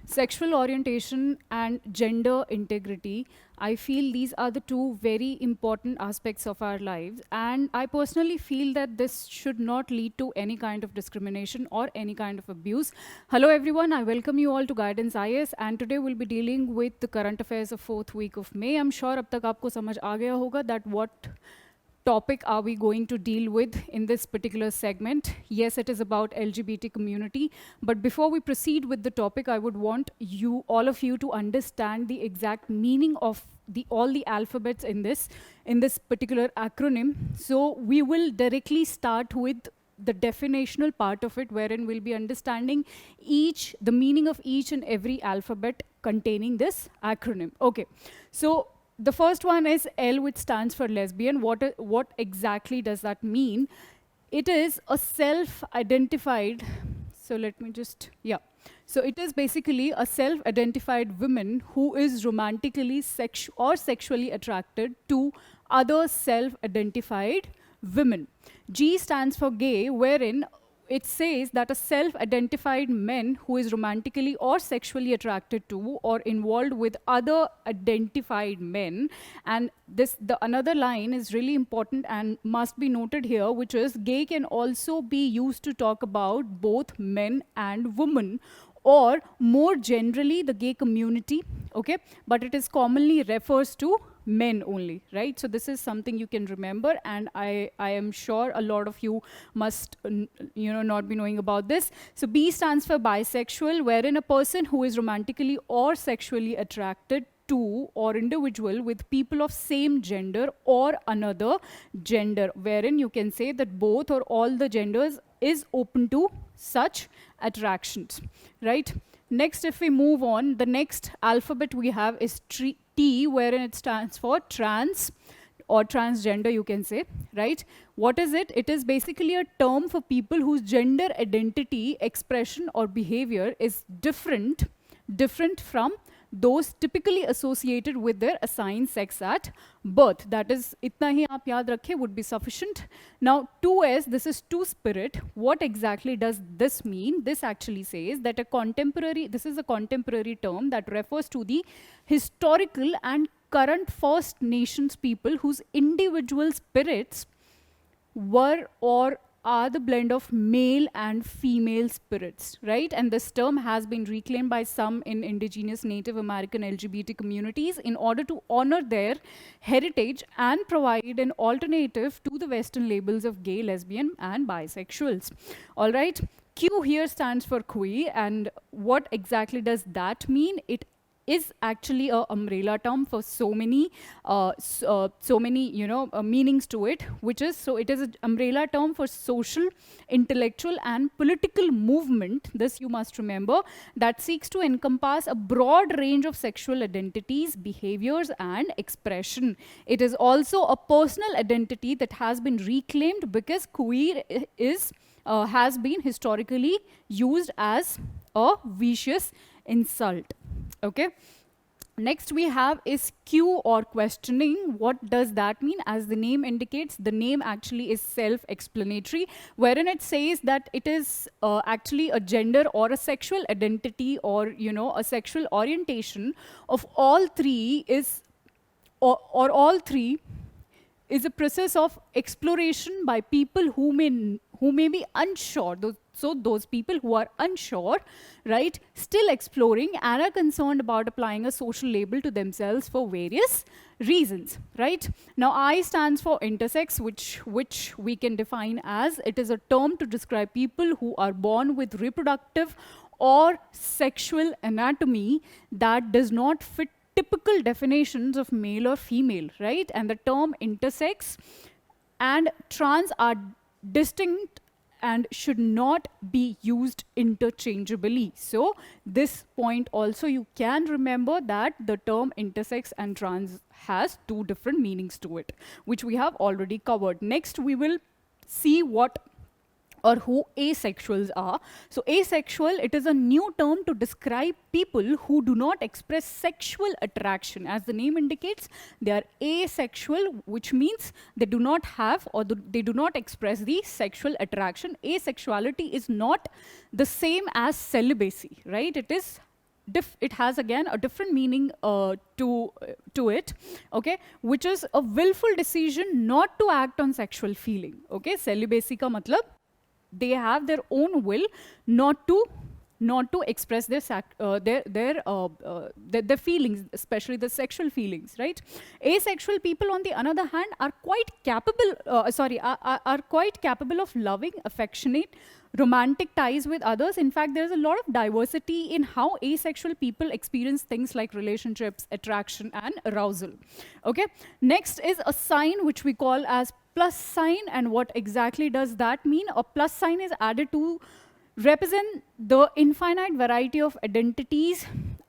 Sexual orientation and gender integrity, I feel these are the two very important aspects of our lives. And I personally feel that this should not lead to any kind of discrimination or any kind of abuse. Hello, everyone. I welcome you all to Guidance IAS. And today we'll be dealing with the current affairs of 4th week of May. I'm sure ab tak aapko samajh aa gaya hoga that what topic are we going to deal with in this particular segment. Yes, it is about LGBT community, but before we proceed with the topic, I would want you, all of you, to understand the exact meaning of all the alphabets in this particular acronym. So we will directly start with the definitional part of it, wherein we'll be understanding the meaning of each and every alphabet containing this acronym. Okay, so the first one is L, which stands for lesbian. What exactly does that mean? It is a self-identified, so let me just, yeah. So it is basically a self-identified woman who is romantically or sexually attracted to other self-identified women. G stands for gay, wherein it says that a self-identified man who is romantically or sexually attracted to or involved with other identified men. And the another line is really important and must be noted here, which is gay can also be used to talk about both men and women, or more generally the gay community, okay? But it is commonly refers to men only, right? So this is something you can remember, and I am sure a lot of you must not be knowing about this. So B stands for bisexual, wherein a person who is romantically or sexually attracted to or individual with people of same gender or another gender, wherein you can say that both or all the genders is open to such attractions, right? Next, if we move on, the next alphabet we have is T, wherein it stands for trans or transgender, you can say, right? What is it? It is basically a term for people whose gender identity, expression, or behavior is different from those typically associated with their assigned sex at birth. That is, itna hi aap yaad rakhe would be sufficient. Now, 2S, this is two-spirit. What exactly does this mean? This actually says that this is a contemporary term that refers to the historical and current First Nations people whose individual spirits were or are the blend of male and female spirits, right? And this term has been reclaimed by some in indigenous Native American LGBT communities in order to honor their heritage and provide an alternative to the Western labels of gay, lesbian, and bisexuals. All right. Q here stands for queer, and what exactly does that mean? It is actually a umbrella term for so many meanings to it, which is, so it is an umbrella term for social, intellectual, and political movement, this you must remember, that seeks to encompass a broad range of sexual identities, behaviors, and expression. It is also a personal identity that has been reclaimed because queer has been historically used as a vicious insult. Okay. Next we have is Q or questioning. What does that mean? As the name indicates, the name actually is self-explanatory, wherein it says that it is actually a gender or a sexual identity or a sexual orientation of all three is all three is a process of exploration by people who may be unsure. So those people who are unsure, right, still exploring and are concerned about applying a social label to themselves for various reasons, right? Now, I stands for intersex, which we can define as it is a term to describe people who are born with reproductive or sexual anatomy that does not fit typical definitions of male or female, right? And the term intersex and trans are distinct and should not be used interchangeably. So this point also you can remember that the term intersex and trans has two different meanings to it, which we have already covered. Next, we will see what or who asexuals are. So asexual, it is a new term to describe people who do not express sexual attraction. As the name indicates, they are asexual, which means they do not have or they do not express the sexual attraction. Asexuality is not the same as celibacy, right? It is it has again a different meaning to it, okay, which is a willful decision not to act on sexual feeling. Okay, celibacy ka matlab they have their own will not to express their feelings, especially the sexual feelings, right? Asexual people, on the other hand, are quite capable. Are quite capable of loving, affectionate, romantic ties with others. In fact, there's a lot of diversity in how asexual people experience things like relationships, attraction, and arousal. Okay. Next is a sign which we call as plus sign, and what exactly does that mean? A plus sign is added to represent the infinite variety of identities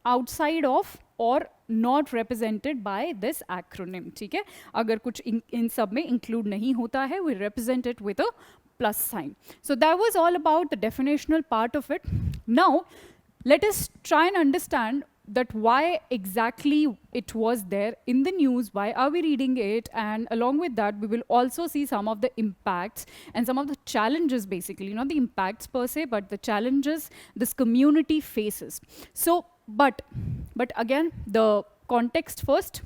outside of or not represented by this acronym. ठीक है, अगर कुछ इन सब में include नहीं होता है, we represent it with a plus sign. So that was all about the definitional part of it. Now, let us try and understand that why exactly it was there in the news, why are we reading it, and along with that we will also see some of the impacts and some of the challenges, basically not the impacts per se but the challenges this community faces. So but again, the context first.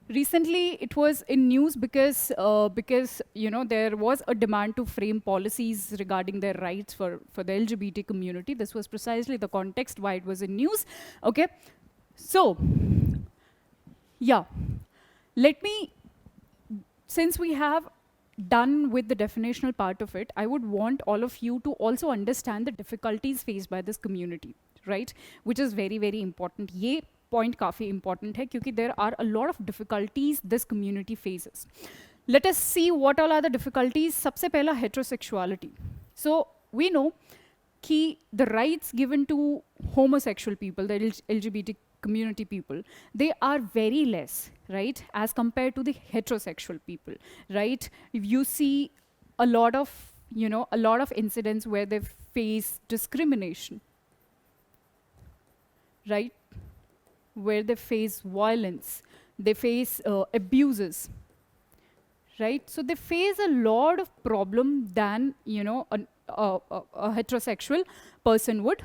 Recently it was in news because you know, there was a demand to frame policies regarding their rights for the LGBT community. This was precisely the context why it was in news. Okay, so yeah, let me, since we have done with the definitional part of it, I would want all of you to also understand the difficulties faced by this community, right? Which is very, very important. Ye point काफी important है क्योंकि there are a lot of difficulties this community faces. Let us see what all are the difficulties. सबसे पहला heterosexuality. So we know कि the rights given to homosexual people, the LGBT community people, they are very less, right, as compared to the heterosexual people, right? If you see a lot of, you know, a lot of incidents where they face discrimination, right? Where they face violence, they face abuses, right? So they face a lot of problem than, you know, a heterosexual person would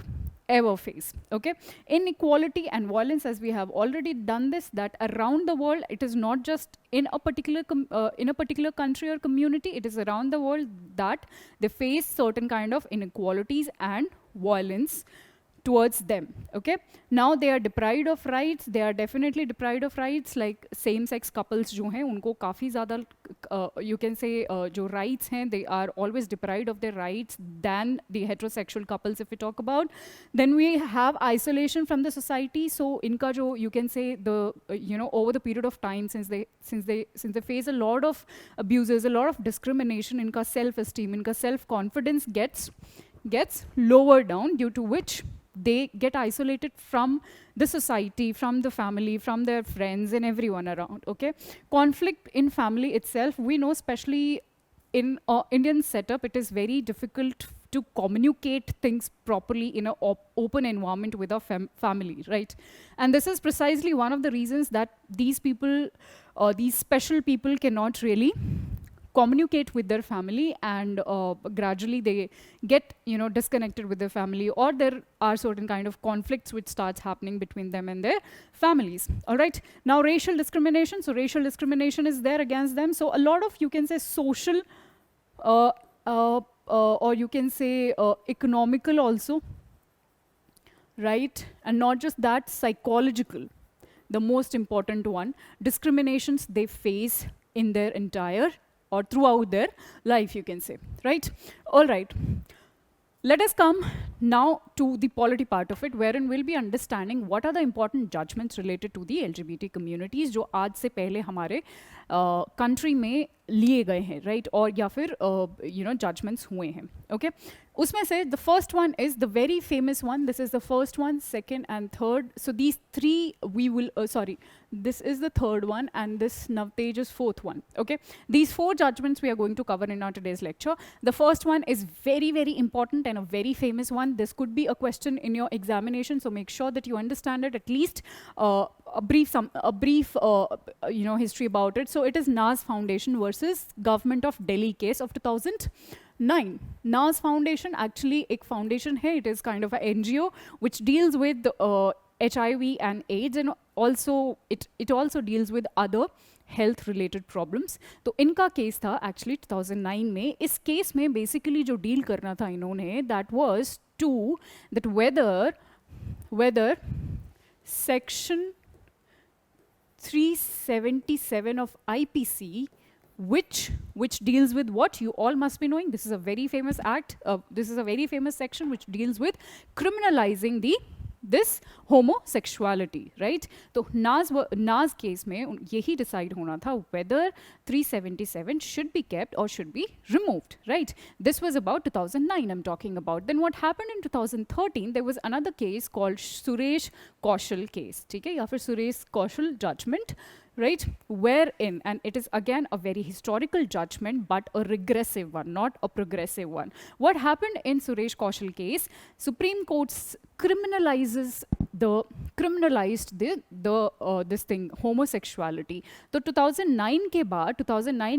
ever face. Okay, inequality and violence, as we have already done this, that around the world, it is not just in a particular country or community, it is around the world that they face certain kind of inequalities and violence towards them. Okay, now they are deprived of rights. They are definitely deprived of rights. Like same-sex couples जो हैं, उनको काफ़ी ज़्यादा you can say जो rights हैं, they are always deprived of their rights than the heterosexual couples, if we talk about. Then we have isolation from the society. So इनका जो, you can say, the you know, over the period of time, since they face a lot of abuses, a lot of discrimination, इनका self-esteem, इनका self-confidence gets lower down, due to which they get isolated from the society, from the family, from their friends and everyone around. Okay, conflict in family itself, we know, especially in Indian setup, it is very difficult to communicate things properly in an open environment with our family, right? And this is precisely one of the reasons that these people, these special people, cannot really communicate with their family, and gradually they get, you know, disconnected with their family, or there are certain kind of conflicts which starts happening between them and their families. All right, now racial discrimination. So racial discrimination is there against them. So a lot of, you can say, social or you can say economical also, right? And not just that, psychological, the most important one, discriminations they face in their entire or throughout their life, you can say, right? All right. Let us come now to the polity part of it, wherein we'll be understanding what are the important judgments related to the LGBT communities जो आज से पहले हमारे country में लिए गए हैं, right? और या फिर you know, judgments हुए हैं. Okay? उसमें से the first one is the very famous one. This is the first one, second and third. So these three we will, this is the third one, and this Navtej is fourth one. Okay? These four judgments we are going to cover in our today's lecture. The first one is very, very important and a very famous one. This could be a question in your examination, so make sure that you understand it, at least a brief you know, history about it. So it is NAS Foundation versus Government of Delhi case of 2009. NAS Foundation actually एक foundation है. It is kind of an NGO which deals with HIV and AIDS, and also it also deals with other health related problems. तो इनका case था actually 2009 में. इस case में basically जो deal करना था इन्होंने, that was that whether section 377 of IPC, which deals with what you all must be knowing. This is a very famous act. This is a very famous section which deals with criminalizing this homosexuality, right? So Nas case में यही decide होना था whether 377 should be kept or should be removed, right? This was about 2009 I'm talking about. Then what happened in 2013, there was another case called Suresh Kaushal case, ठीक है, या फिर Suresh Kaushal judgment, right? Wherein, and it is again a very historical judgment, but a regressive one, not a progressive one. What happened in Suresh Kaushal case? Supreme Court criminalized this thing, homosexuality. तो 2009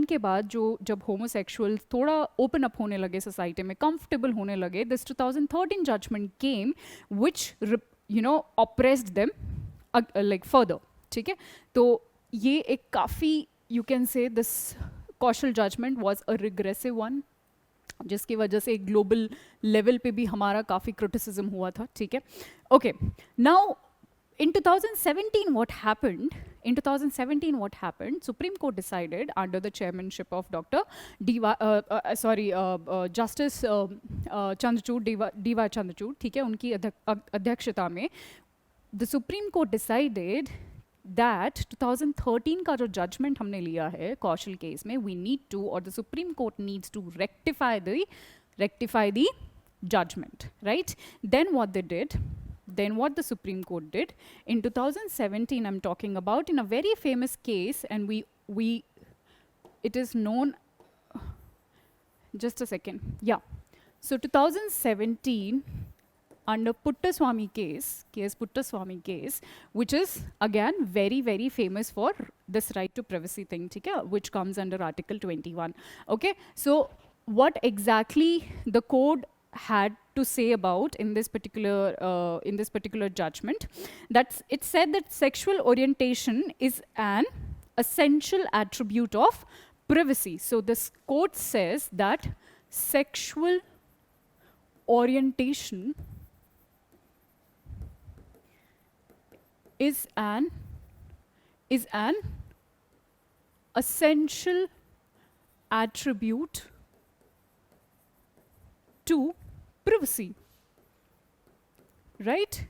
के बाद जो जब homosexual थोड़ा open up होने लगे society में, comfortable होने लगे, this 2013 judgment came, which oppressed them like further, ठीक है? तो ये एक काफ़ी, you can say this Kaushal judgment was a regressive one, जिसकी वजह से एक global level पे भी हमारा काफ़ी criticism हुआ था, ठीक है? Okay, now in 2017 what happened? Supreme Court decided under the chairmanship of Dr. Justice Chandrachud, D.Y. Chandrachud, ठीक है, उनकी अध्यक्षता में, the Supreme Court decided that 2013 का जो judgment हमने लिया है Kaushal case में, we need to, or the Supreme Court needs to rectify the judgment, right? Then what the Supreme Court did in 2017, I'm talking about, in a very famous case, and it is known, just a second, yeah. So 2017, under Puttaswamy case, which is again very, very famous for this right to privacy thing, which comes under Article 21. Okay, so what exactly the code had to say about in this particular judgment, that it said that sexual orientation is an essential attribute of privacy. So this court says that sexual orientation is an essential attribute to privacy, right?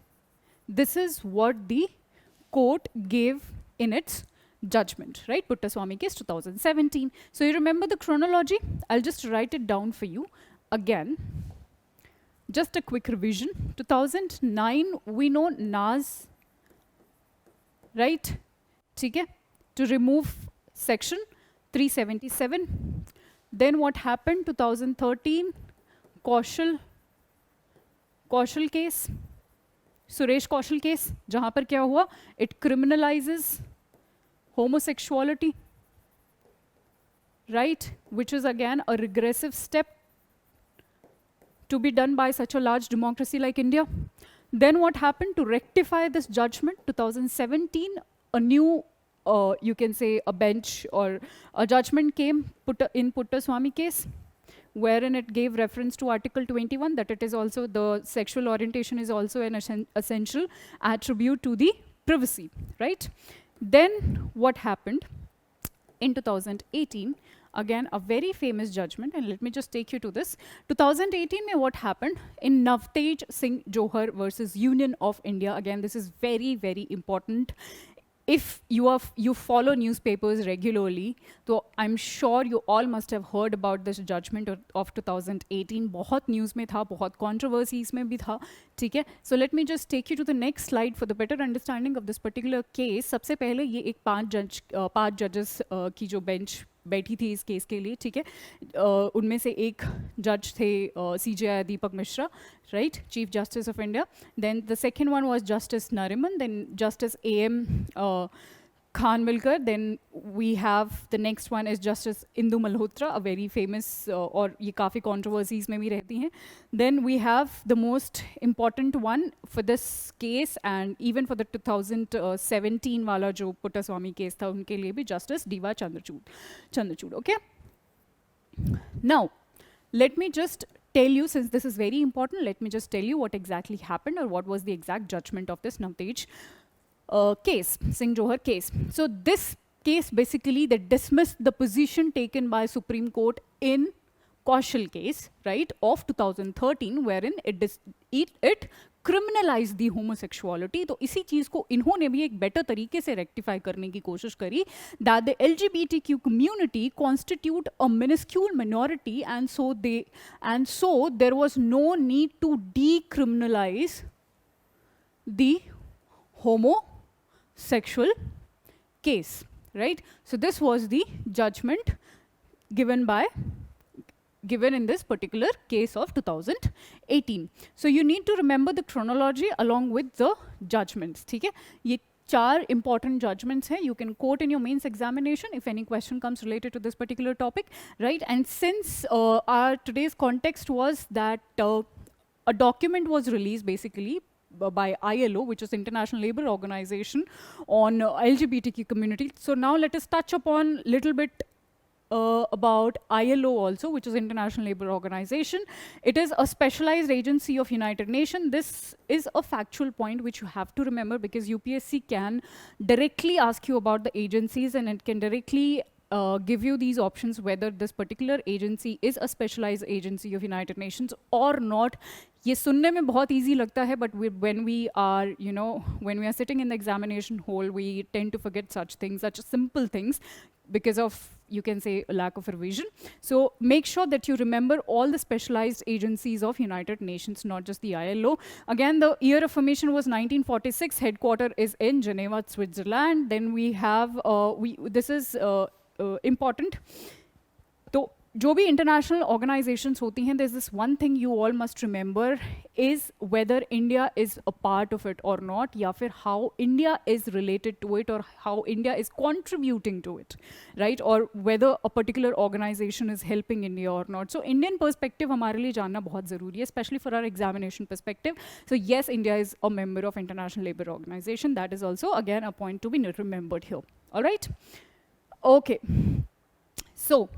This is what the court gave in its judgment, right? Puttaswamy case 2017. So you remember the chronology? I'll just write it down for you again. Just a quick revision. 2009, we know Nas, right? Okay? To remove section 377. Then what happened? 2013, Kaushal case, Suresh Kaushal case, जहाँ पर क्या हुआ? It criminalizes homosexuality, right? Which is again a regressive step to be done by such a large democracy like India. Then what happened to rectify this judgment? 2017, a new, you can say a bench or a judgment came in Puttaswamy case, wherein it gave reference to Article 21, that it is also, the sexual orientation is also an essential attribute to the privacy, right? Then what happened in 2018? Again, a very famous judgment, and let me just take you to this. 2018 mein what happened in Navtej Singh Johar versus Union of India. Again, this is very, very important. If you follow newspapers regularly, so I'm sure you all must have heard about this judgment of 2018. बहुत news में था, बहुत controversies में भी था, ठीक है? So let me just take you to the next slide for the better understanding of this particular case. सबसे पहले ये एक पांच judges की जो bench बैठी थी इस केस के लिए, ठीक है? उनमें से एक जज थे CJI Deepak Mishra, right? Chief Justice of India. Then the second one was Justice Nariman, then Justice AM Khan Milkar. Then we have the next one is Justice Indu Malhotra, a very famous और ये काफ़ी controversies में भी रहती हैं. Then we have the most important one for this case and even for the 2017 वाला जो Puttaswamy case था उनके लिए भी Justice D.Y. Chandrachud. Okay. Now, let me just tell you, since this is very important, let me just tell you what exactly happened or what was the exact judgment of this Navtej case, Singh Johar case. So this case basically that dismissed the position taken by Supreme Court in Kaushal case, right, of 2013, wherein it criminalized the homosexuality. तो इसी चीज़ को इन्होंने भी एक better तरीके से rectify करने की कोशिश करी, that the LGBTQ community constitute a minuscule minority, and so there was no need to decriminalize the homosexual case, right? So this was the judgment given in this particular case of 2018. So you need to remember the chronology along with the judgments. ठीक है? ये 4 important judgments हैं. You can quote in your mains examination if any question comes related to this particular topic, right? And since our today's context was that a document was released basically by ILO, which is International Labour Organization, on LGBTQ community. So now let us touch upon little bit about ILO also, which is International Labour Organization. It is a specialized agency of United Nations. This is a factual point which you have to remember, because UPSC can directly ask you about the agencies, and it can directly give you these options whether this particular agency is a specialized agency of United Nations or not. ये सुनने में बहुत easy लगता है, but when we are, when we are sitting in the examination hall, we tend to forget such things, such simple things, because of, you can say, a lack of revision. So make sure that you remember all the specialized agencies of United Nations, not just the ILO. Again, the year of formation was 1946. Headquarter is in Geneva, Switzerland. Then we have, this is important. So, जो भी international organizations होती हैं, there's this one thing you all must remember is whether India is a part of it or not, या फिर how India is related to it or how India is contributing to it, right? Or whether a particular organization is helping India or not. So Indian perspective हमारे लिए जानना बहुत ज़रूरी है, especially for our examination perspective. So yes, India is a member of International Labour Organization. That is also again a point to be remembered here. All right? Okay. So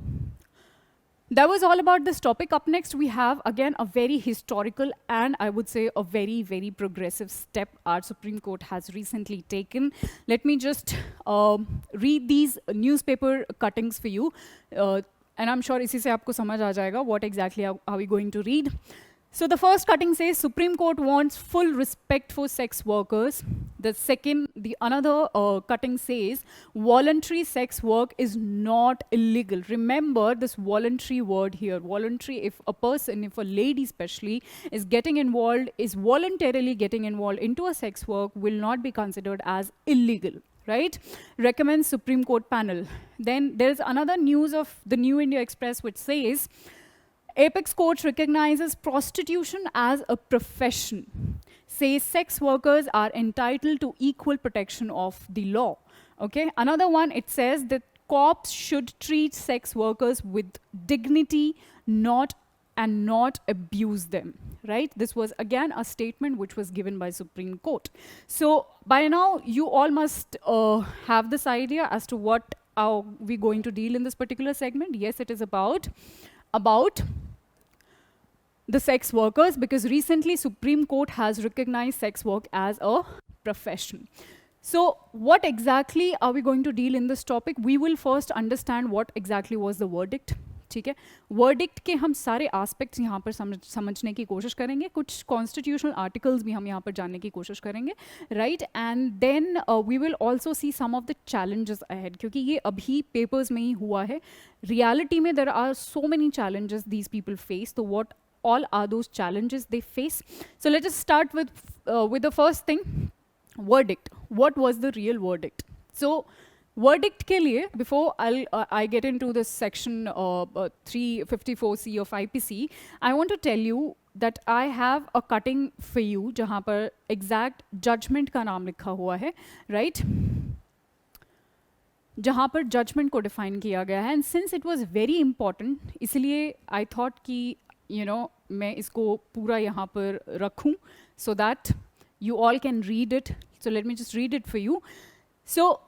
that was all about this topic. Up next, we have again a very historical and I would say a very, very progressive step our Supreme Court has recently taken. Let me just read these newspaper cuttings for you. And I'm sure इसी से आपको समझ आ जाएगा what exactly are we going to read. So the first cutting says Supreme Court wants full respect for sex workers. The another cutting says voluntary sex work is not illegal. Remember this voluntary word here. Voluntary, if a lady especially is voluntarily getting involved into a sex work, will not be considered as illegal. Right? Recommends Supreme Court panel. Then there's another news of the New India Express which says Apex Court recognizes prostitution as a profession. Says sex workers are entitled to equal protection of the law. Okay. Another one, it says that cops should treat sex workers with dignity, not abuse them. Right? This was again a statement which was given by Supreme Court. So by now you all must have this idea as to what are we going to deal in this particular segment. Yes, it is about the sex workers, because recently Supreme Court has recognized sex work as a profession. So what exactly are we going to deal in this topic? We will first understand what exactly was the verdict. ठीक है, verdict के हम सारे aspects यहाँ पर समझने की कोशिश करेंगे, कुछ कॉन्स्टिट्यूशनल आर्टिकल्स भी हम यहाँ पर जानने की कोशिश करेंगे, right? And then we will also see some of the challenges ahead, क्योंकि ये अभी पेपर्स में ही हुआ है. रियलिटी में there are so many challenges these people face. तो what all are those challenges they face? So let us start with the first thing, verdict. What was the real verdict? So verdict के लिए, before I get into this section 354C of IPC, I want to tell you that I have a cutting for you जहाँ पर exact judgment का नाम लिखा हुआ है, right? जहाँ पर जजमेंट को डिफाइन किया गया है, and since it was very important, इसलिए आई थॉट कि मैं इसको पूरा यहाँ पर रखूँ so that you all can read it. So let me just read it for you. So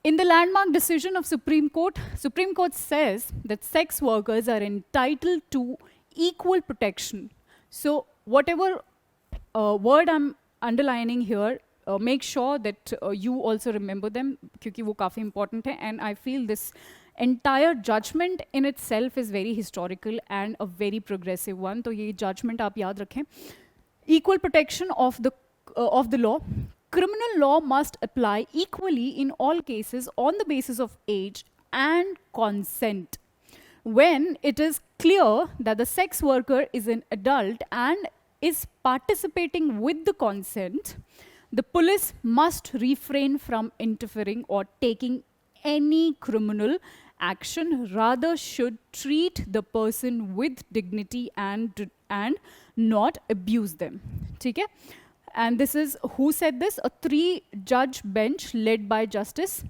in the landmark decision of Supreme Court says that sex workers are entitled to equal protection. So whatever word I'm underlining here, make sure that you also remember them, क्योंकि वो काफ़ी important है, and I feel this entire judgment in itself is very historical and a very progressive one. तो ये judgment आप याद रखें. Equal protection of the law. Criminal law must apply equally in all cases on the basis of age and consent. When it is clear that the sex worker is an adult and is participating with the consent, the police must refrain from interfering or taking any criminal action, rather should treat the person with dignity and not abuse them. ठीक है? And this is, who said this? A 3-judge bench led by Justice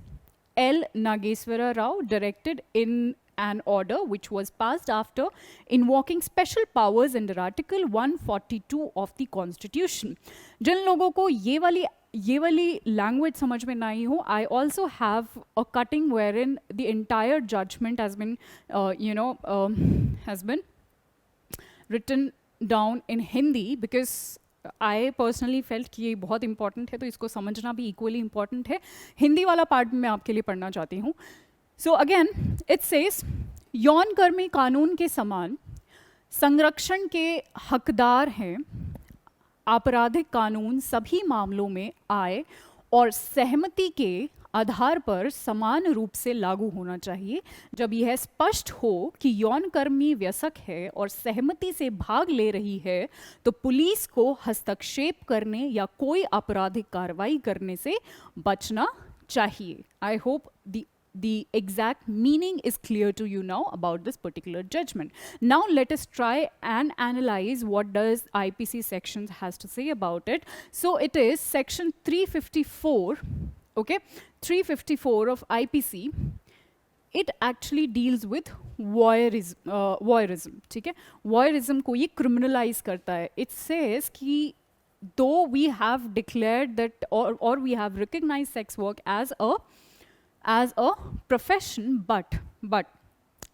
L. Nageswara Rao, directed in an order which was passed after invoking special powers under Article 142 of the Constitution. जिन लोगों को ये वाली language समझ में नहीं हो, I also have a cutting wherein the entire judgment has been, has been written down in Hindi, because I personally felt कि ये बहुत important है, तो इसको समझना भी equally important है. हिंदी वाला part मैं आपके लिए पढ़ना चाहती हूँ. So again, it says, यौन कर्मी कानून के समान संरक्षण के हकदार हैं. आपराधिक कानून सभी मामलों में आय और सहमति के आधार पर समान रूप से लागू होना चाहिए. जब यह स्पष्ट हो कि यौन कर्मी वयस्क है और सहमति से भाग ले रही है, तो पुलिस को हस्तक्षेप करने या कोई आपराधिक कार्रवाई करने से बचना चाहिए. I hope the exact meaning is clear to you now about this particular judgment. Now let us try and analyze what does IPC sections has to say about it. So it is section 354, okay, 354 of IPC. It actually deals with voyeurism, ठीक है? Voyeurism को ये criminalize करता है. It says कि though we have declared that or we have recognized sex work as a profession, but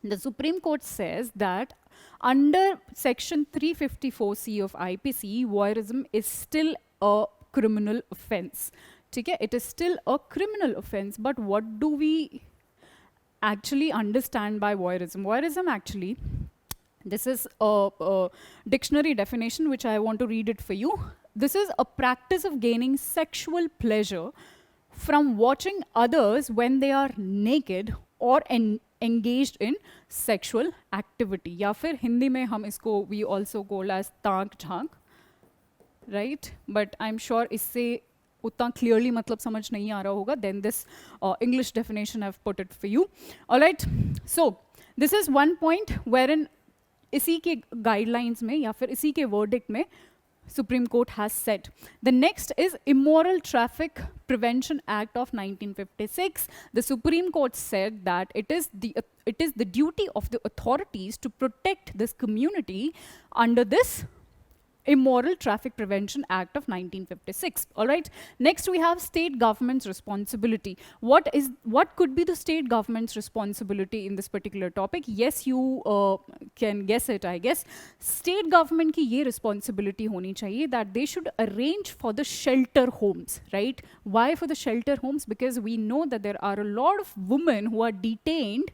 the Supreme Court says that under section 354C of IPC, voyeurism is still a criminal offense. ठीक है? It is still a criminal offense, but what do we actually understand by voyeurism? Voyeurism actually, this is a dictionary definition which I want to read it for you. This is a practice of gaining sexual pleasure from watching others when they are naked or engaged in sexual activity. या फिर हिंदी में हम इसको we also call as ताक झांक, right? But I'm sure इससे उतना clearly मतलब समझ नहीं आ रहा होगा. Then this English definition I've put it for you. All right. So this is one point wherein इसी के guidelines में या फिर इसी के verdict में Supreme Court has said. The next is Immoral Traffic Prevention Act of 1956. The Supreme Court said that it is the duty of the authorities to protect this community under this Immoral Traffic Prevention Act of 1956. All right. Next, we have state government's responsibility. What could be the state government's responsibility in this particular topic? Yes, you can guess it, I guess. State government की ये responsibility होनी चाहिए that they should arrange for the shelter homes, right? Why for the shelter homes? Because we know that there are a lot of women who are detained,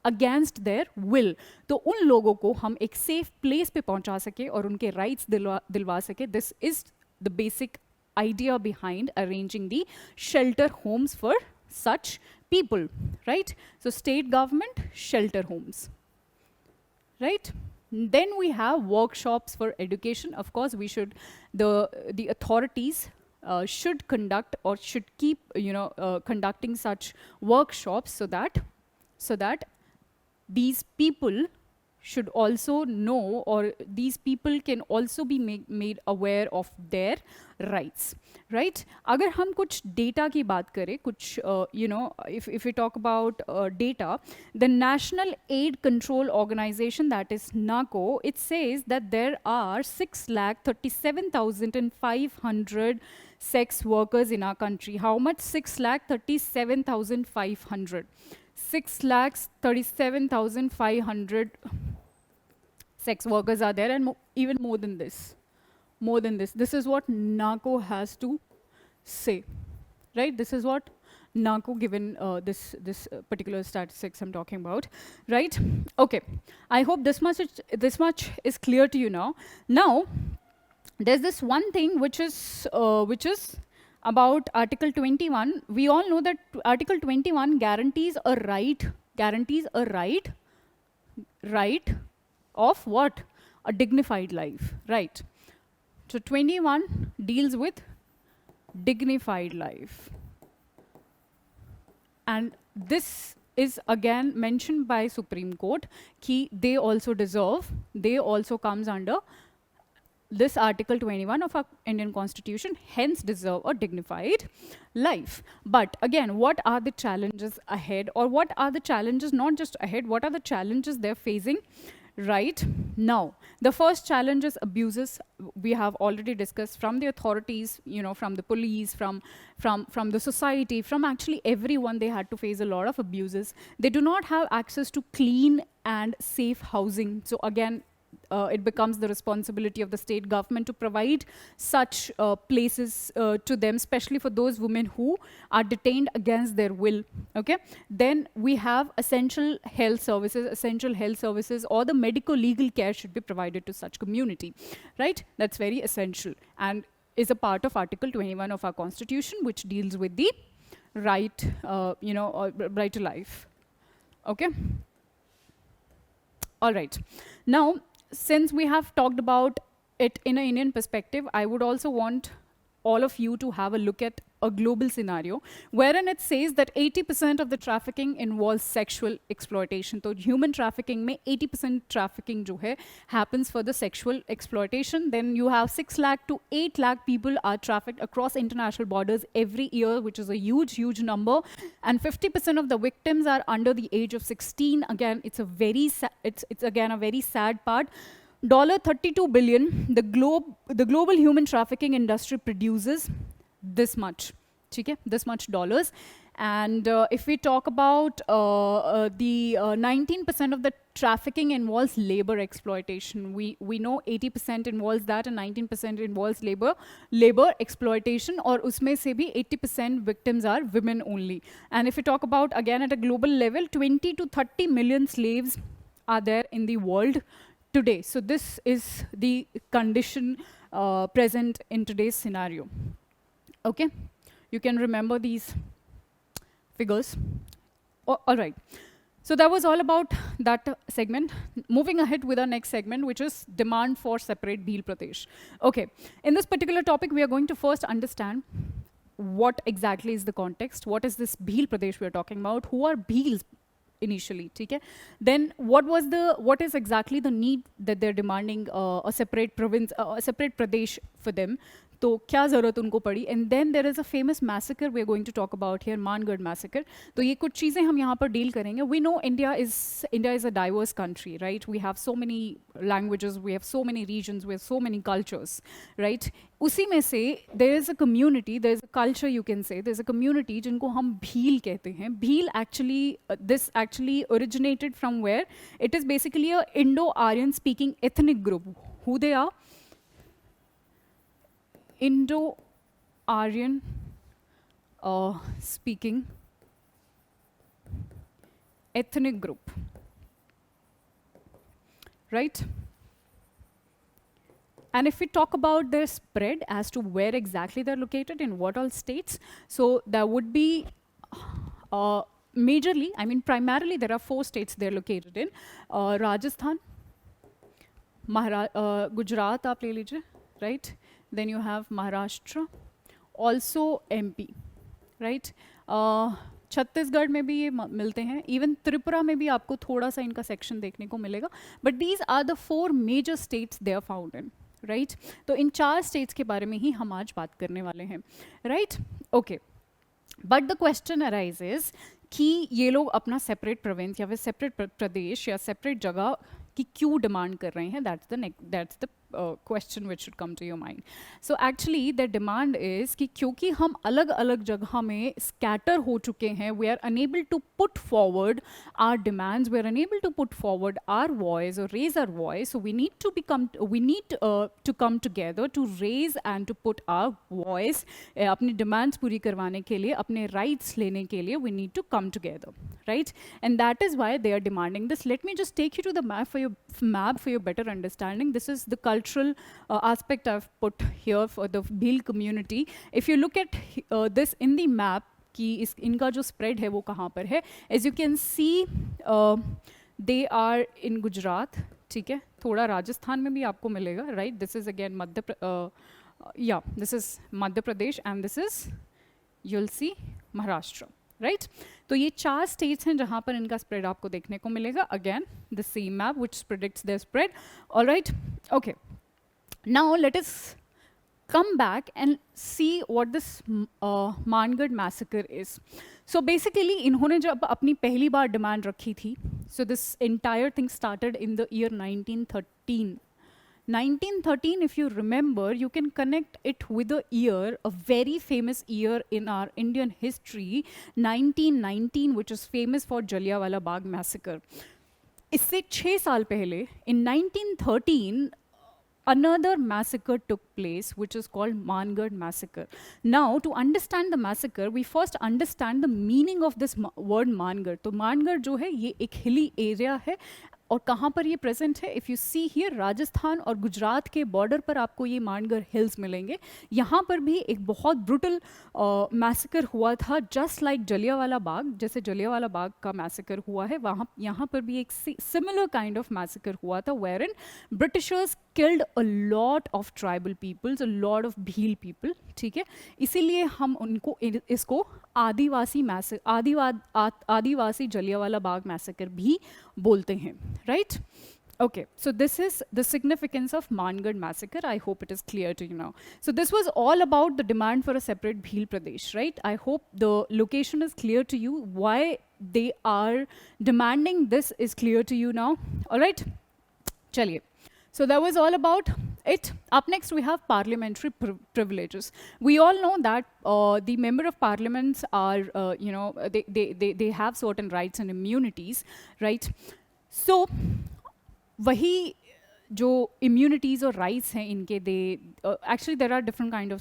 against their will. तो उन लोगों को हम एक safe place पे पहुंचा सके और उनके राइट्स दिलवा सके. This is the basic idea behind arranging the shelter homes for such people, right? So state government shelter homes, right? Then we have workshops for education. Of course, we should, the authorities should conduct or should keep, conducting such workshops so that these people should also know, or these people can also be made aware of their rights, right? Agar hum kuch data ki baat kare, kuch, if we talk about data, the National Aid Control Organization, that is NACO, it says that there are 6,37,500 sex workers in our country. How much? 6,37,500. 6,37,500 sex workers are there, and even more than this. More than this. This is what NACO has to say, right? This is what NACO given this particular statistics I'm talking about, right? Okay, I hope this much is clear to you now. Now, there's this one thing which is about Article 21. We all know that Article 21 guarantees a right of what? A dignified life, right? So 21 deals with dignified life. And this is again mentioned by Supreme Court, ki they also comes under this Article 21 of our Indian Constitution, hence deserve a dignified life. But again, what are the challenges ahead, or what are the challenges not just ahead, what are the challenges they're facing right now? The first challenge is abuses. We have already discussed, from the authorities, from the police, from the society, from actually everyone. They had to face a lot of abuses. They do not have access to clean and safe housing. So again, it becomes the responsibility of the state government to provide such places to them, especially for those women who are detained against their will, okay? Then we have essential health services, or the medical legal care should be provided to such community, right? That's very essential and is a part of Article 21 of our Constitution, which deals with the right, right to life, okay? All right, now, since we have talked about it in an Indian perspective, I would also want all of you to have a look at a global scenario, wherein it says that 80% of the trafficking involves sexual exploitation. So human trafficking mein 80% trafficking jo hai happens for the sexual exploitation. Then you have 6 lakh to 8 lakh people are trafficked across international borders every year, which is a huge number. And 50% of the victims are under the age of 16. Again, it's again a very sad part. $32 billion, the global human trafficking industry produces this much, okay? This much dollars. And if we talk about the 19% of the trafficking involves labor exploitation. We know 80% involves that and 19% involves labor exploitation, or usme se bhi 80% victims are women only. And if we talk about, again, at a global level, 20 to 30 million slaves are there in the world today. So this is the condition present in today's scenario. Okay, you can remember these figures. All right, so that was all about that segment. Moving ahead with our next segment, which is demand for separate Bhil Pradesh. Okay, in this particular topic, we are going to first understand what exactly is the context. What is this Bhil Pradesh we are talking about? Who are Bhils initially, okay? Then what is exactly the need that they're demanding a separate province, a separate Pradesh for them? तो क्या ज़रूरत उनको पड़ी? And then there is a famous massacre we are going to talk about here, Mangard Massacre. तो ये कुछ चीज़ें हम यहाँ पर deal करेंगे. We know India is a diverse country, right? We have so many languages, we have so many regions, we have so many cultures, right? उसी में से there is a community, there is a culture, you can say, there's a community जिनको हम भील कहते हैं. Bhil actually, this actually originated from where? It is basically a Indo-Aryan speaking ethnic group. Who they are? Indo-Aryan speaking ethnic group, right? And if we talk about their spread as to where exactly they're located, in what all states, so there would be majorly, I mean primarily there are 4 states they're located in. Rajasthan, Gujarat aap le lijiye, right? Then you have Maharashtra, also MP, right? Chhattisgarh में भी ये मिलते हैं, even Tripura में भी आपको थोड़ा सा इनका सेक्शन देखने को मिलेगा, but these are the 4 major states they are found in, right. तो इन 4 स्टेट्स के बारे में ही हम आज बात करने वाले हैं, right, okay. But the question arises कि ये लोग अपना सेपरेट प्रोविंस या फिर सेपरेट प्रदेश या सेपरेट जगह की क्यों डिमांड कर रहे हैं, that's the question which should come to your mind. So actually the demand is कि क्योंकि हम अलग अलग जगह में scatter हो चुके हैं, we are unable to put forward our demands, we are unable to put forward our voice or raise our voice, so we need to come together to raise and to put our voice, अपनी demands पूरी करवाने के लिए, अपने rights लेने के लिए we need to come together, right? And that is why they are demanding this. Let me just take you to the map for your better understanding. This is the cultural aspect I've put here for the Bhil community. If you look at this in the map कि इनका जो spread है वो कहाँ पर है, as you can see they are in Gujarat, ठीक है, थोड़ा राजस्थान में भी आपको मिलेगा, right? This is again this is Madhya Pradesh and this is, you'll see, Maharashtra, right? तो ये 4 states हैं जहाँ पर इनका spread आपको देखने को मिलेगा. Again, the same map which predicts their spread. All right, okay. Now let us come back and see what this Mangard Massacre is. So basically, इन्होंने जब अपनी पहली बार demand रखी थी, so this entire thing started in the year 1913. 1913, if you remember, you can connect it with a year, a very famous year in our Indian history, 1919, which is famous for Jallianwala Bagh Massacre. इससे 6 साल पहले, in 1913, another massacre took place, which is called Mangard Massacre. Now, to understand the massacre, we first understand the meaning of this word Mangard. तो Mangard जो है, ये एक hilly area है, और कहाँ पर ये प्रेजेंट है? If you see here, Rajasthan और गुजरात के बॉर्डर पर आपको ये मानगर हिल्स मिलेंगे. यहाँ पर भी एक बहुत ब्रूटल मैसेकर हुआ था, जस्ट लाइक जलियांवाला बाग, जैसे जलियांवाला बाग का मैसेकर हुआ है, वहाँ यहाँ पर भी एक सिमिलर काइंड ऑफ मैसेकर हुआ था, where in Britishers killed a lot of tribal peoples, a lot of Bhil people, ठीक है. इसीलिए हम उनको इसको आदिवासी जलियांवाला बाग मैसेकर भी बोलते हैं, right? Okay, so this is the significance of Mangard Massacre. I hope it is clear to you now. So this was all about the demand for a separate Bhil Pradesh, right? I hope the location is clear to you. Why they are demanding this is clear to you now. All right? Chaliye. So that was all about it. Up next, we have parliamentary privileges. We all know that the member of parliaments are, they have certain rights and immunities, right? So, वही जो immunities or rights हैं इनके, they actually there are different kinds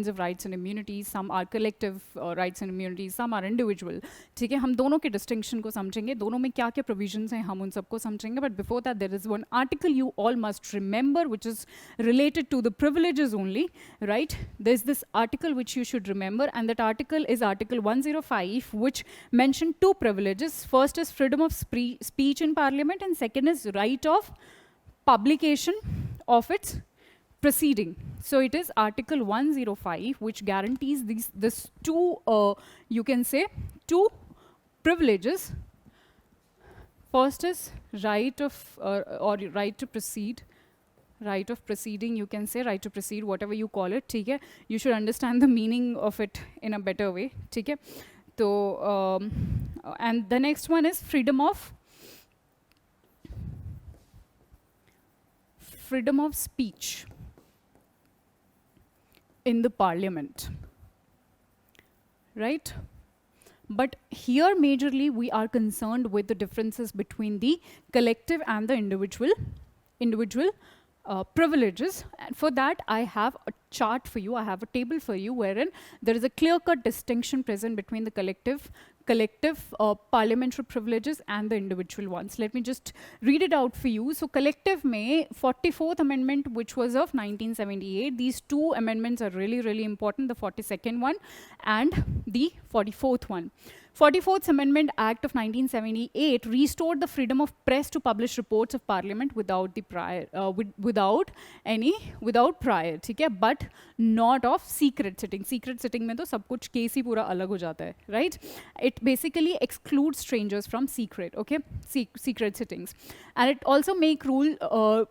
of rights and immunities. Some are collective rights and immunities, some are individual. ठीक है, हम दोनों के distinction को समझेंगे, दोनों में क्या क्या provisions हैं हम उन सबको समझेंगे. But before that, there is one article you all must remember, which is related to the privileges only, right? There's this article which you should remember, and that article is Article 105, which mentioned 2 privileges. First is freedom of speech in Parliament, and second is right of publication of its proceeding. So it is Article 105, which guarantees this 2, you can say, 2 privileges. First is right of, or right to proceed. Right of proceeding, you can say, right to proceed, whatever you call it, ठीक है? You should understand the meaning of it in a better way, ठीक है? So, and the next one is freedom of speech in the parliament, right? But here majorly we are concerned with the differences between the collective and the individual privileges. And for that, I have a chart for you, I have a table for you, wherein there is a clear-cut distinction present between the collective parliamentary privileges and the individual ones. Let me just read it out for you. So collective में 44th amendment, which was of 1978, these 2 amendments are really, really important, the 42nd one and the 44th one. 44th Amendment Act of 1978 restored the freedom of press to publish reports of Parliament without prior, ठीक है, but not of secret sitting. Secret sitting में तो सब कुछ case ही पूरा अलग हो जाता है, right? It basically excludes strangers from secret, okay, secret sittings, and it also make rule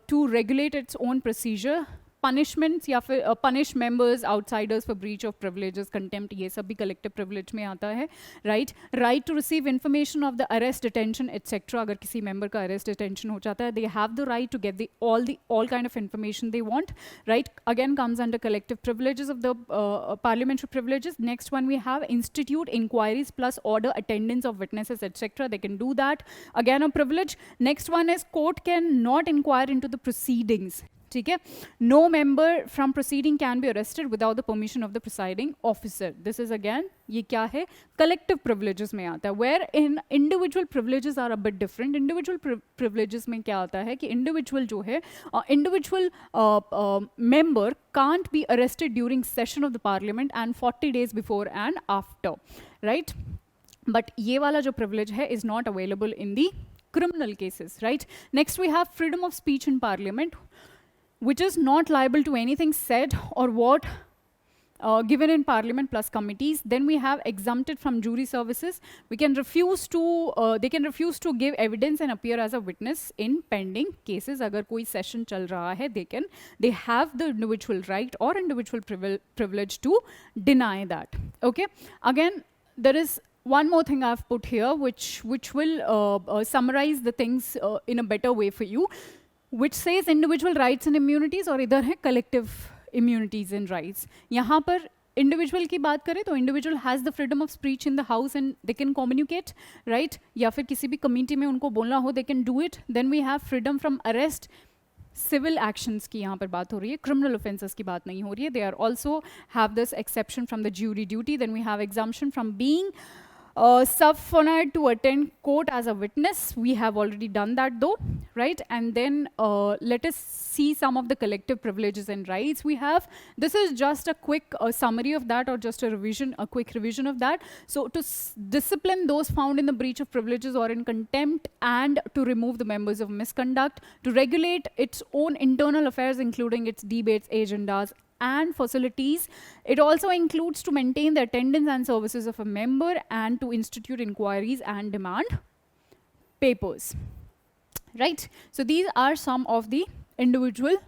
to regulate its own procedure. Punishments या फिर punish members, outsiders for breach of privileges, contempt, ये सब भी collective privilege में आता है, right? Right to receive information of the arrest, detention, etc. अगर किसी member का arrest, detention हो जाता है, they have the right to get all kind of information they want, right? Again comes under collective privileges of the parliamentary privileges. Next one we have institute inquiries plus order attendance of witnesses, etc. They can do that. Again a privilege. Next one is court can not inquire into the proceedings. ठीक है, no member from proceeding can be arrested without the permission of the presiding officer. This is again, ये क्या है, collective privileges में आता है, where in individual privileges are a bit different. Individual privileges में क्या आता है कि individual जो है, individual member can't be arrested during session of the parliament and 40 days before and after, right? But ये वाला जो privilege है is not available in the criminal cases, right? Next we have freedom of speech in parliament, which is not liable to anything said or what given in parliament plus committees. Then we have exempted from jury services. We can refuse to, they can refuse to give evidence and appear as a witness in pending cases. Agar koi session chal raha hai, they have the individual right or individual privilege to deny that. Okay. Again, there is one more thing I've put here, which will summarize the things in a better way for you, which says individual rights and immunities, और इधर है collective immunities and rights. यहाँ पर individual की बात करें तो individual has the freedom of speech in the house and they can communicate, right? या फिर किसी भी committee में उनको बोलना हो, they can do it. Then we have freedom from arrest. Civil actions की यहाँ पर बात हो रही है, criminal offences की बात नहीं हो रही है. They are also have this exception from the jury duty. Then we have exemption from being subpoenaed to attend court as a witness. We have already done that though, right? And then let us see some of the collective privileges and rights we have. This is just a quick summary of that, or just a revision, a quick revision of that. So to discipline those found in the breach of privileges or in contempt, and to remove the members of misconduct, to regulate its own internal affairs, including its debates, agendas, and facilities. It also includes to maintain the attendance and services of a member and to institute inquiries and demand papers, right? So these are some of the individual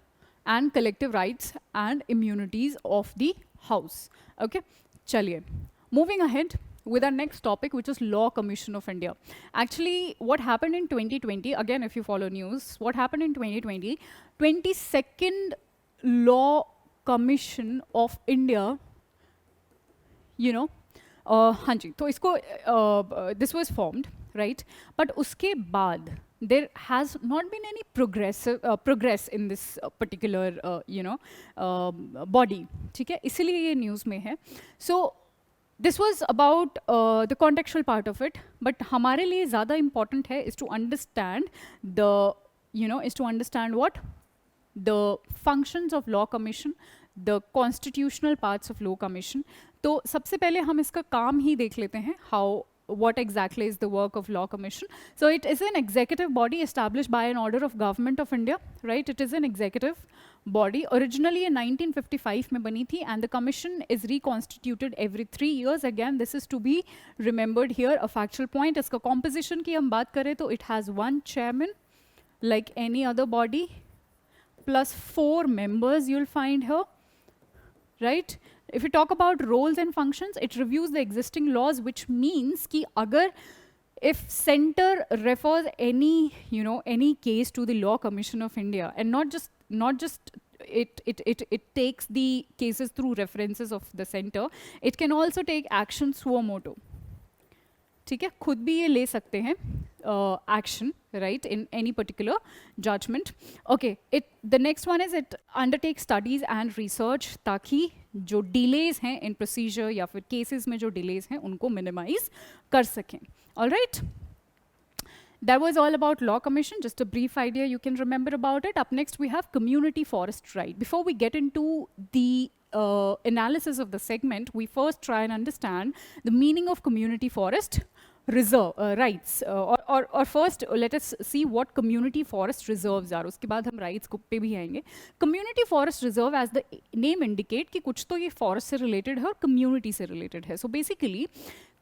and collective rights and immunities of the house. Okay, chaliye. Moving ahead with our next topic, which is Law Commission of India. Actually, what happened in 2020, again, if you follow news, what happened in 2020, 22nd Law Commission of India, you know, हाँ जी, तो इसको this was formed, right? But उसके बाद there has not been any progress in this particular you know body, ठीक है? इसीलिए ये news में है. So this was about the contextual part of it, but हमारे लिए ज़्यादा important है is to understand the, you know, is to understand what the functions of Law Commission, the constitutional parts of Law Commission. तो सबसे पहले हम इसका काम ही देख लेते हैं, how, what exactly is the work of Law Commission. So it is an executive body established by an order of Government of India, right? It is an executive body. Originally in 1955 में बनी थी, and the commission is reconstituted every 3 years. Again, this is to be remembered here, a factual point. इसका composition की हम बात करें तो it has one chairman, like any other body, plus 4 members you'll find here, right? If you talk about roles and functions, it reviews the existing laws, which means कि अगर if center refers any, you know, any case to the Law Commission of India, and not just it takes the cases through references of the center, it can also take action suo motu. ठीक है, खुद भी ये ले सकते हैं action, right, in any particular judgment. Okay, the next one is it undertakes studies and research ताकि जो delays हैं in procedure या फिर cases में जो delays हैं उनको minimize कर सकें. All right. That was all about Law Commission, just a brief idea you can remember about it. Up next we have community forest right. Before we get into the analysis of the segment, we first try and understand the meaning of community forest reserve rights, or first let us see what community forest reserves are. उसके बाद हम rights को पे भी आएंगे. Community forest reserve, as the name indicate, कि कुछ तो ये forest से related है और community से related है. So basically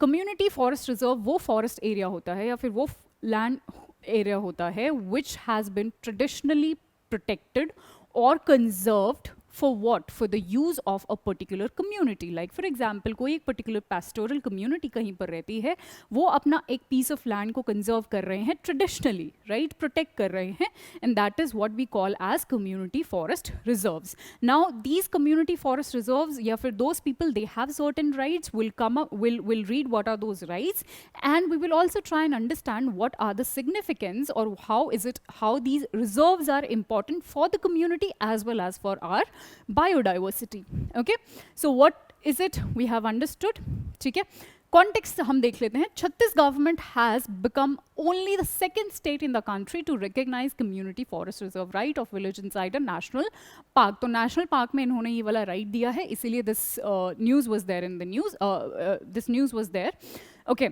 community forest reserve वो forest area होता है या फिर वो land area होता है which has been traditionally protected or conserved for what? For the use of a particular community. Like for example, कोई एक particular pastoral community कहीं पर रहती है, वो अपना एक piece of land को conserve कर रहे हैं traditionally, right? Protect कर रहे हैं, and that is what we call as community forest reserves. Now, these community forest reserves, या फिर those people, they have certain rights. We'll come up, we'll read what are those rights, and we will also try and understand what are the significance or how these reserves are important for the community as well as for our biodiversity. Okay, so what is it we have understood? ठीक है, context हम देख लेते हैं. Chhattis government has become only the second state in the country to recognize community forest reserve right of village inside a national park. तो national park में इन्होंने ये वाला right दिया है, इसीलिए this news was there in the news. This news was there. Okay.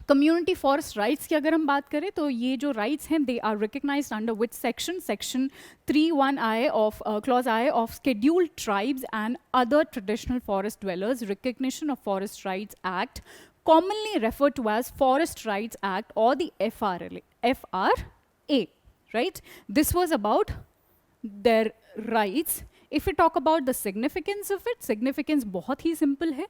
Community forest rights की अगर हम बात करें तो ये जो rights हैं they are recognized under which section? Section 3(1)(I) of clause I of Scheduled Tribes and Other Traditional Forest Dwellers Recognition of Forest Rights Act, commonly referred to as Forest Rights Act or the FRA, right? This was about their rights. If we talk about the significance of it, significance बहुत ही simple है.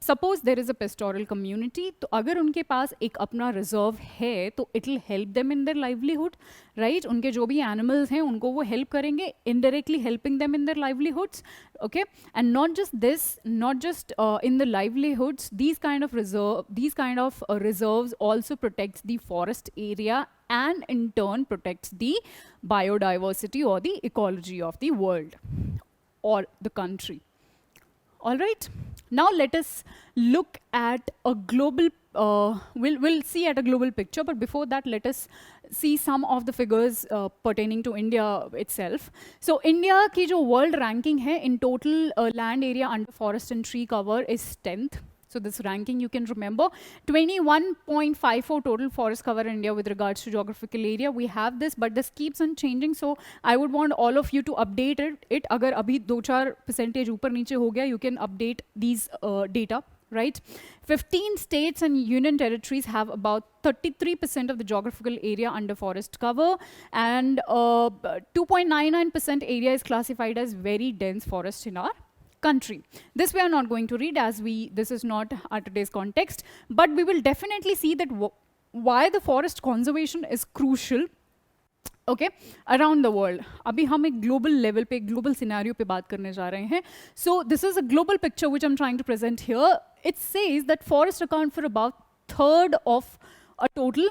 Suppose there is a pastoral community, तो अगर उनके पास एक अपना reserve है तो it will help them in their livelihood, right? उनके जो भी animals हैं उनको वो help करेंगे, indirectly helping them in their livelihoods, okay? And not just this, not just in the livelihoods, these kind of reserves also protects the forest area and in turn protects the biodiversity or the ecology of the world or the country. All right, now let us look at a global, we'll see at a global picture, but before that let us see some of the figures pertaining to India itself. So India की जो world ranking है in total land area under forest and tree cover is 10th. So this ranking you can remember, 21.54 total forest cover in India with regards to geographical area. We have this, but this keeps on changing. So I would want all of you to update it. अगर अभी 2-4% ऊपर नीचे हो गया, you can update these data, right? 15 states and union territories have about 33% of the geographical area under forest cover, and 2.99% area is classified as very dense forest in our country. This we are not going to read as this is not our today's context, but we will definitely see that why the forest conservation is crucial, okay, around the world. अभी हम एक global level पे, global scenario पे बात करने जा रहे हैं. So this is a global picture which I'm trying to present here. It says that forests account for about 1/3 of a total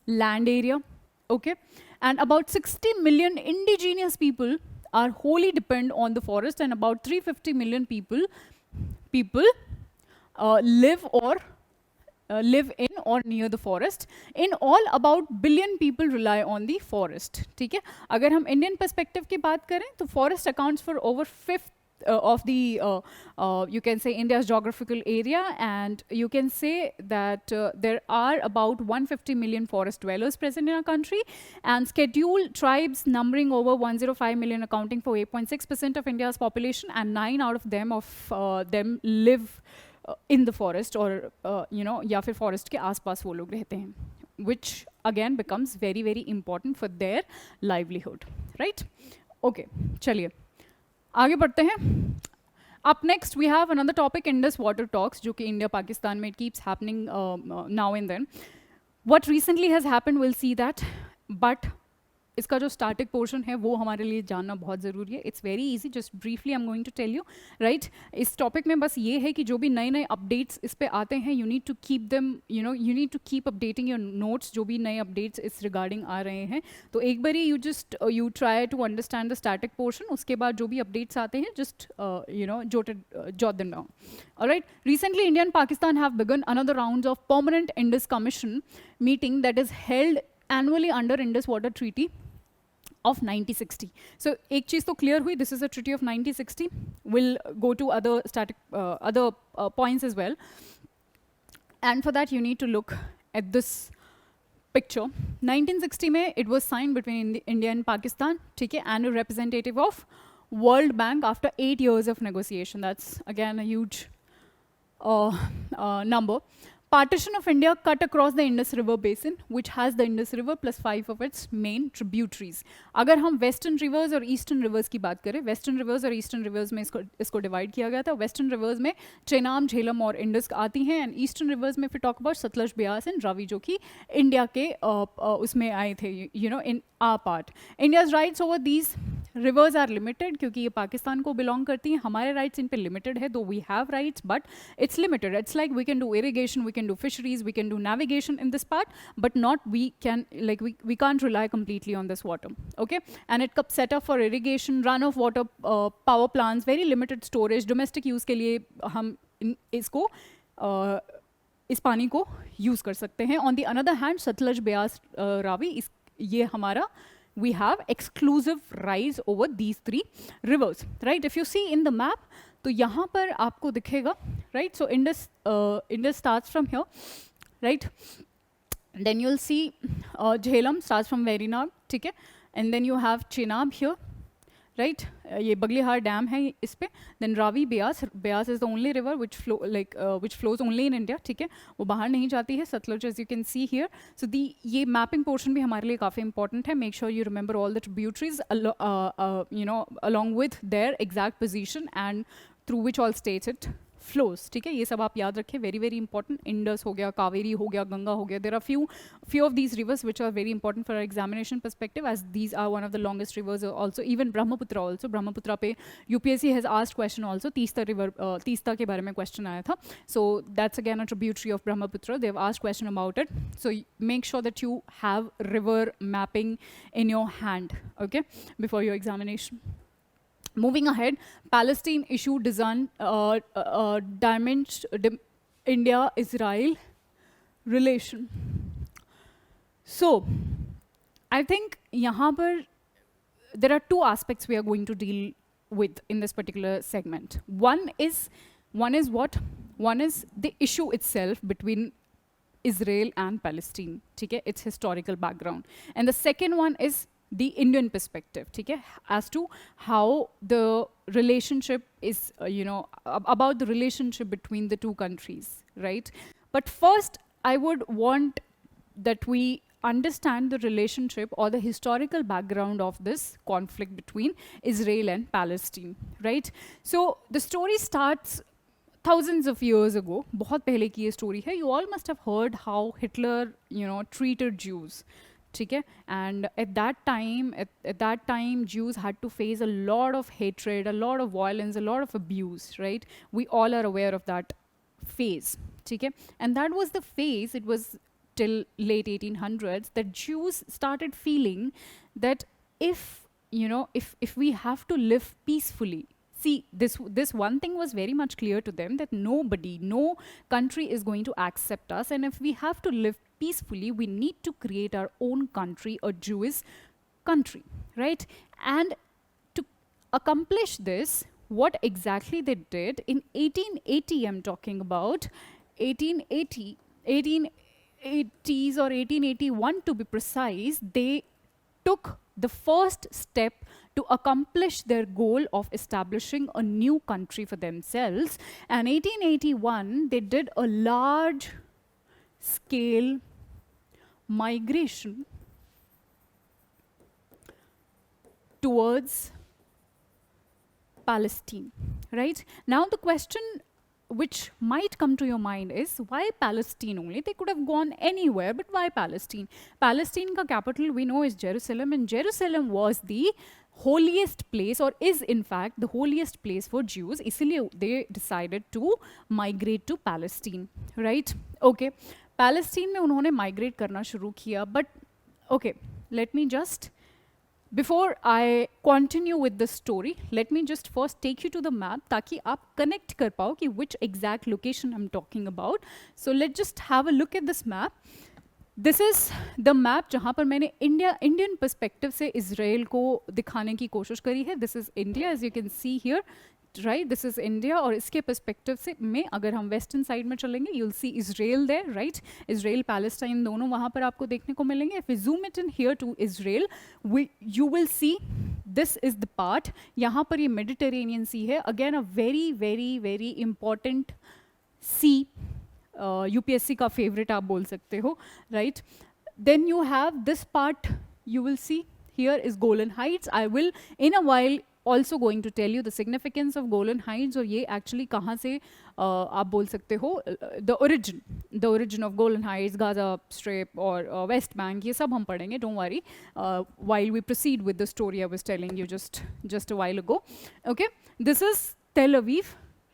land area, okay, and about 60 million indigenous people are wholly depend on the forest, and about 350 million people live in or near the forest. In all, about billion people rely on the forest. ठीक है? अगर हम Indian perspective की बात करें, तो forest accounts for over 1/5 of the you can say India's geographical area, and you can say that there are about 150 million forest dwellers present in our country, and scheduled tribes numbering over 105 million, accounting for 8.6% of India's population, and 9 out of them live in the forest, or या फिर forest के आसपास वो लोग रहते हैं, which again becomes very very important for their livelihood, right? Okay, चलिए आगे बढ़ते हैं. Up next we have another topic, Indus water talks, जो कि India Pakistan में it keeps happening now and then. What recently has happened, we'll see that, but इसका जो static portion है वो हमारे लिए जानना बहुत ज़रूरी है. It's very easy, just briefly I am going to tell you, right. इस टॉपिक में बस ये है कि जो भी नए नए अपडेट्स इस पे आते हैं, you need to keep them, you need to keep updating your notes, जो भी नए अपडेट्स इस रिगार्डिंग आ रहे हैं. तो एक बारी you try to understand the static portion, उसके बाद जो भी अपडेट्स आते हैं just jot them down. All right. Recently, India and Pakistan have begun another round of permanent Indus Commission meeting that is held annually under Indus Water Treaty. of 1960. So एक चीज़ तो clear हुई, this is a treaty of 1960. We'll go to other points as well. And for that you need to look at this picture. 1960 में it was signed between India and Pakistan, ठीक है, and a representative of World Bank after 8 years of negotiation. That's again a huge number. Partition of India cut across the Indus River basin, which has the Indus River plus 5 of its main tributaries. अगर हम Western rivers और Eastern rivers की बात करें, Western rivers और Eastern rivers में इसको divide किया गया था. Western rivers में चेनाब, झेलम और इंडस आती हैं, and Eastern rivers में फिर talk about Sutlej, Beas and Ravi, जो कि इंडिया के उसमें आए थे, you know, in our part. India's rights over these rivers are limited क्योंकि ये पाकिस्तान को belong करती हैं. हमारे rights इन पे limited है, though we have rights, but it's limited. It's like we can do irrigation, we can do fisheries, we can do navigation in this part, but not we can't rely completely on this water. Okay, and it set up for irrigation, runoff water power plants, very limited storage, domestic use के लिए हम इसको इस पानी को use कर सकते हैं. On the other hand, Sutlej, Beas, Ravi, ये हमारा we have exclusive rights over these 3 rivers, right? If you see in the map, तो यहाँ पर आपको दिखेगा, right? So Indus starts from here, right? Then you'll see Jhelum starts from Verinag, ठीक है? And then you have Chenab here, right? ये Baglihar dam है इस पे. Then Ravi, Beas is the only river which flows only in India, ठीक है? वो बाहर नहीं जाती है. Satluj, as you can see here. So ये mapping portion भी हमारे लिए काफ़ी important है. Make sure you remember all the tributaries, you know, along with their exact position and through which all states it flows, ठीक है? ये सब आप याद रखें, very very important. Indus हो गया, Kaveri हो गया, Ganga हो गया. There are few of these rivers which are very important for our examination perspective, as these are one of the longest rivers also. Even Brahmaputra also. Brahmaputra पे UPSC has asked question also. Teesta river, Teesta के बारे में question आया था. So that's again a tributary of Brahmaputra. They've asked question about it. So make sure that you have river mapping in your hand, okay, before your examination. Moving ahead, Palestine issue damaged India-Israel relation. So, I think यहाँ पर there are 2 aspects we are going to deal with in this particular segment. One is what? One is the issue itself between Israel and Palestine, ठीक है? Its historical background. And the second one is the Indian perspective, ठीक है? As to how the relationship is, you know, about the relationship between the 2 countries, right? But first, I would want that we understand the relationship or the historical background of this conflict between Israel and Palestine, right? So the story starts thousands of years ago. बहुत पहले की ये story है. You all must have heard how Hitler, you know, treated Jews. ठीक है? And at that time, Jews had to face a lot of hatred, a lot of violence, a lot of abuse, right? We all are aware of that phase, ठीक है? And that was the phase, it was till late 1800s, that Jews started feeling that if, you know, if we have to live peacefully, see, this one thing was very much clear to them, that no country is going to accept us, and if we have to live peacefully, we need to create our own country, a Jewish country, right? And to accomplish this, what exactly they did in 1880, I'm talking about 1880, 1880s or 1881 to be precise, they took the first step to accomplish their goal of establishing a new country for themselves. And 1881, they did a large scale migration towards Palestine, right? Now the question which might come to your mind is, why Palestine only? They could have gone anywhere, but why Palestine? Palestine ka capital we know is Jerusalem, and Jerusalem was the holiest place, or is in fact the holiest place for Jews. Isliye they decided to migrate to Palestine, right? Okay, Palestine में उन्होंने migrate करना शुरू किया, but okay, let me just, before I continue with the story, let me just first take you to the map ताकि आप connect कर पाओ कि which exact location I'm talking about. So let's just have a look at this map. This is the map जहाँ पर मैंने Indian perspective से Israel को दिखाने की कोशिश करी है. This is India, as you can see here, right. This is India, और इसके पर्सपेक्टिव से में अगर हम वेस्टर्न साइड में चलेंगे, you will see Israel there, right. Israel Palestine दोनों वहाँ पर आपको देखने को मिलेंगे. If we zoom it in here to Israel, you will see this is the part. यहाँ पर ये मेडिटेरेनियन सी है, again a very very very important sea. UPSC का फेवरेट आप बोल सकते हो, राइट. Then you have this part, you will see here is Golan Heights. I will in a while also going to tell you the significance of Golan Heights, और ये actually कहाँ से आप बोल सकते हो, the origin of Golan Heights, Gaza Strip और West Bank, ये सब हम पढ़ेंगे, don't worry, while we proceed with the story I was telling you just a while ago. Okay, this is Tel Aviv,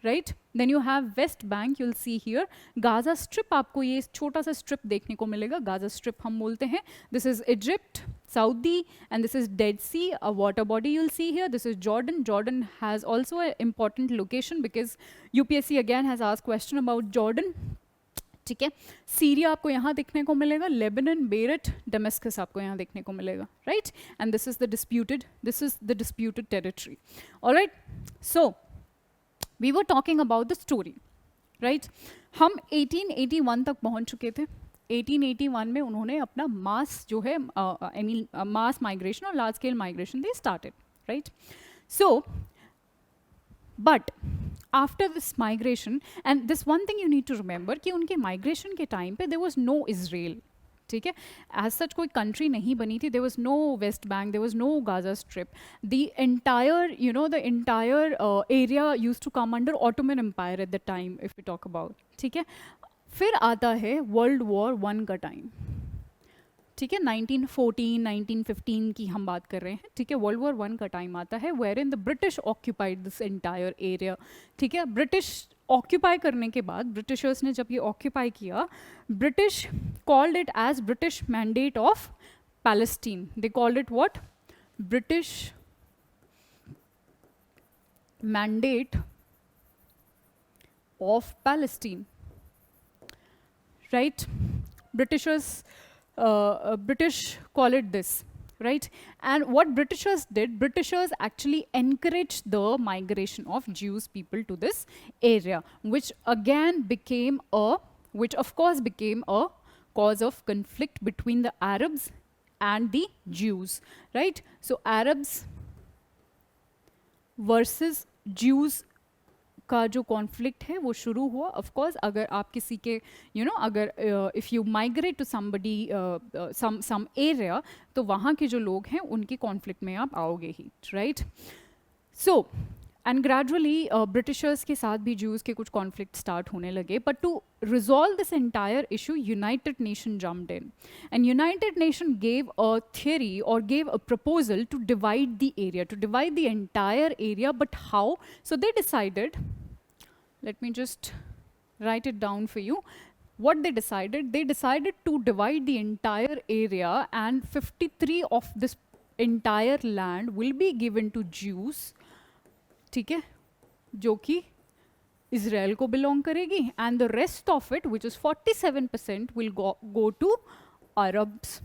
right. Then you have West Bank, you'll see here Gaza Strip. आपको ये छोटा सा strip देखने को मिलेगा, Gaza strip हम बोलते हैं. This is Egypt, Saudi, and this is Dead Sea, a water body you'll see here. This is Jordan. Jordan has also an important location because UPSC again has asked question about Jordan. ठीक है. Syria आपको यहाँ देखने को मिलेगा, Lebanon, बेरट, Damascus आपको यहाँ देखने को मिलेगा, right. And this is the disputed territory. Alright, so we were talking about the story, right. हम 1881 तक पहुंच चुके थे. 1881 में उन्होंने अपना मास जो है, आई मीन मास माइग्रेशन और large scale migration they started, right. So but after this migration, and this one thing you need to remember कि उनके माइग्रेशन के टाइम पे देयर वाज नो इजराइल, ठीक है. एज सच कोई country नहीं बनी थी. There was no West Bank, there was no Gaza Strip. The entire area used to come under Ottoman Empire at the time, if we talk about, ठीक है. फिर आता है वर्ल्ड वॉर 1 का टाइम, ठीक है. 1914 1915 की हम बात कर रहे हैं, ठीक है. वर्ल्ड वॉर 1 का टाइम आता है, where in the British occupied this entire area, ठीक है. ब्रिटिश ऑक्यूपाई करने के बाद, ब्रिटिशर्स ने जब ये ऑक्यूपाई किया, British called it as British Mandate of Palestine. They called it what? British Mandate of Palestine, right. British call it this, right. And what Britishers did, Britishers actually encouraged the migration of Jewish people to this area, which of course became a cause of conflict between the Arabs and the Jews, right. So Arabs versus Jews का जो conflict है वो शुरू हुआ. Of course अगर आप किसी के अगर if you migrate to somebody some area, तो वहाँ के जो लोग हैं उनके कॉन्फ्लिक्ट में आप आओगे ही, right. So and gradually Britishers के साथ भी ज्यूज़ के कुछ कॉन्फ्लिक्ट स्टार्ट होने लगे. But to resolve this entire issue, United Nation jumped in, and United Nation gave a theory or gave a proposal to divide the area, to divide the entire area. But how? So they decided, let me just write it down for you. What they decided to divide the entire area, and 53 of this entire land will be given to Jews, ठीक है, जो कि Israel को belong करेगी, and the rest of it which is 47% will go to Arabs,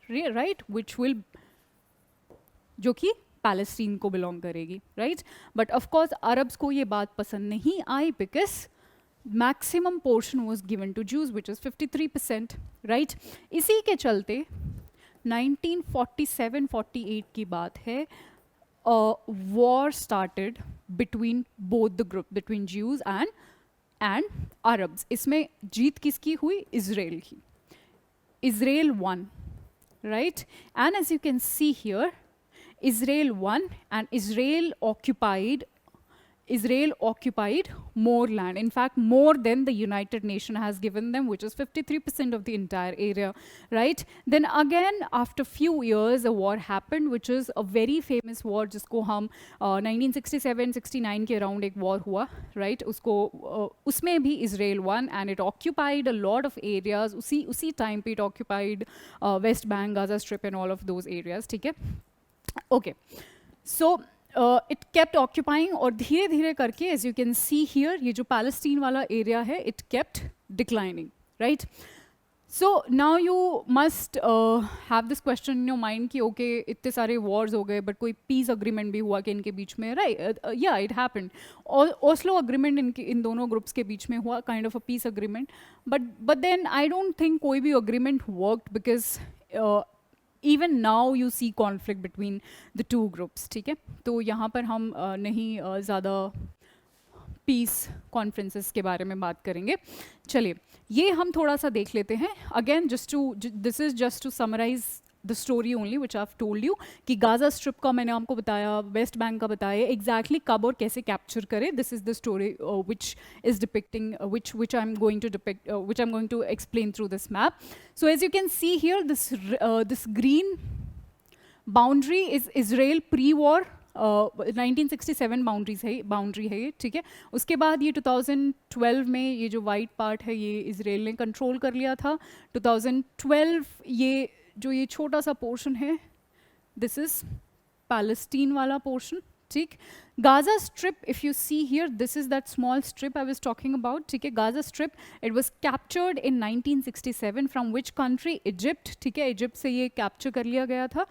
right, which will, जो कि Palestine को belong करेगी, right. But of course Arabs को ये बात पसंद नहीं आई, because maximum portion was given to Jews which is 53%, right. इसी के चलते 1947-48 की बात है, war started between both the group, between Jews and Arabs. इसमें जीत किसकी हुई? Israel की. Israel won, right? And as you can see here, Israel won, and Israel occupied more land. In fact, more than the United Nations has given them, which is 53% of the entire area, right? Then again, after few years, a war happened, which is a very famous war, जिसको हम 1967-69 के around एक war हुआ, right? उसमें भी Israel won, and it occupied a lot of areas. उसी time पे it occupied West Bank, Gaza Strip, and all of those areas, ठीक है? Okay, so it kept occupying, और धीरे धीरे करके, as you can see here, ये जो पैलेस्टीन वाला एरिया है, it kept declining, right? So now you must have this question in your mind कि okay इतने सारे wars हो गए but कोई peace agreement भी हुआ कि इनके बीच में, right? Yeah, it happened. Oslo agreement इन दोनों groups के बीच में हुआ, kind of a peace agreement. But then I don't think कोई भी agreement worked because even now you see conflict between the two groups. ठीक है, तो यहाँ पर हम नहीं ज़्यादा पीस कॉन्फ्रेंसेस के बारे में बात करेंगे. चलिए ये हम थोड़ा सा देख लेते हैं. Again this is just to summarise the story only which I have told you कि गाजा स्ट्रिप का मैंने आपको बताया, वेस्ट बैंक का बताया, एग्जैक्टली कब और कैसे कैप्चर करे. This is the story which is depicting which I'm going to depict, which I'm going to explain through this map. So as you can see here, this green boundary is Israel pre-war. 1967 boundary है ये, ठीक है. उसके बाद ये 2012 में ये जो वाइट पार्ट है ये इजराइल ने कंट्रोल कर लिया था. 2012 ये जो ये छोटा सा पोर्शन है, दिस इज पैलेस्टीन वाला पोर्शन, ठीक. Gaza strip, if you see here, this is that small strip I was talking about, ठीक है. Gaza strip it was captured in 1967 from which country? Egypt, ठीक है. इजिप्ट से ये capture कर लिया गया था,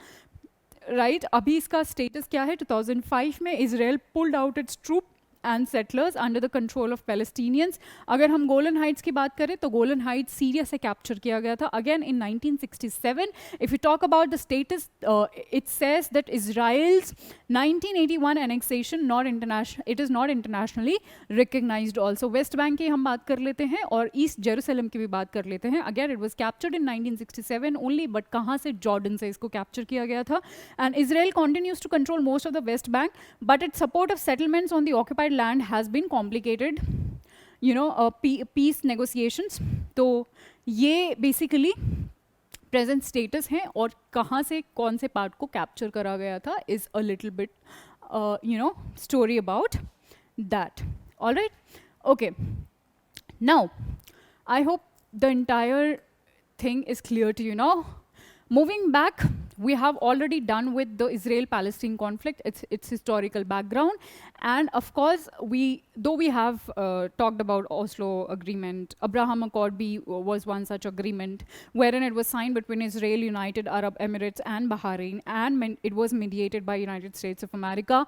राइट. अभी इसका स्टेटस क्या है? 2005 में Israel pulled out its troop and settlers under the control of Palestinians. अगर हम गोलन हाइट्स की बात करें तो गोलन हाइट्स सीरिया से कैप्चर किया गया था again in 1967. If you talk about the status, it says that Israel's 1981 annexation not international, it is not internationally recognised also. West Bank की हम बात कर लेते हैं और ईस्ट जेरूसलम की भी बात कर लेते हैं. Again it was captured in 1967 only, but कहाँ से? जॉर्डन से इसको कैप्चर किया गया था. And Israel continues to control most of the West Bank, but its support of settlements on the occupied land has been complicated, you know, peace negotiations. तो ये basically present status है और कहाँ से कौन से पार्ट को कैप्चर करा गया था is a little bit you know story about that. All right, okay. Now I hope the entire thing is clear to you now. Moving back, we have already done with the Israel-Palestine conflict, its historical background, and of course, though we have talked about Oslo Agreement, Abraham Accord was one such agreement, wherein it was signed between Israel, United Arab Emirates, and Bahrain, and it was mediated by United States of America.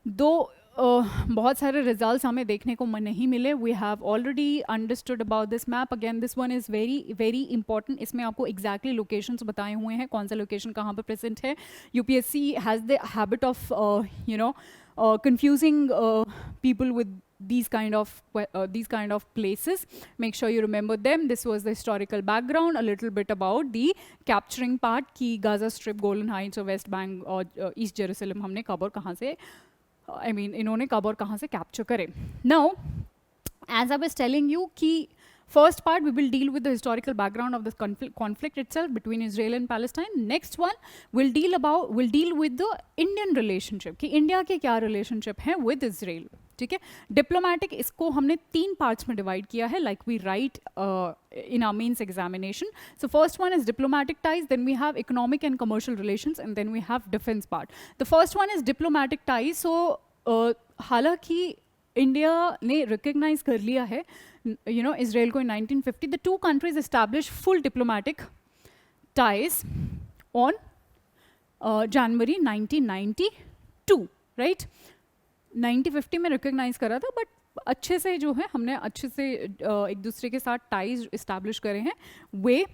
Though बहुत सारे results हमें देखने को नहीं मिले. We have already understood about this map. Again this one is very very important. इसमें आपको exactly locations बताए हुए हैं, कौन सा लोकेशन कहाँ पर प्रेजेंट है. UPSC has the habit of you know confusing people with these kind of places. Make sure you remember them. This was the historical background, a little bit about the capturing part कि Gaza Strip, Golan Heights और West Bank और East Jerusalem हमने कब और कहाँ से इन्होंने कब और कहाँ से कैप्चर करे. Now, as I was telling you कि first part we will deal with the historical background of this conflict itself between Israel and Palestine. Next one we'll deal with the Indian relationship कि India के क्या relationship है with Israel. ठीक है. Diplomatic इसको हमने 3 parts में divide किया है, like we write in our mains examination. So first one is diplomatic ties, then we have economic and commercial relations, and then we have defense part. The first one is diplomatic ties. So हालांकि India ने recognise कर लिया है you know Israel को in 1950, the two countries established full diplomatic ties on January 1992, right? 1950 में recognise करा था, but अच्छे से जो है हमने अच्छे से एक दूसरे के साथ टाइज इस्टेब्लिश करे हैं वे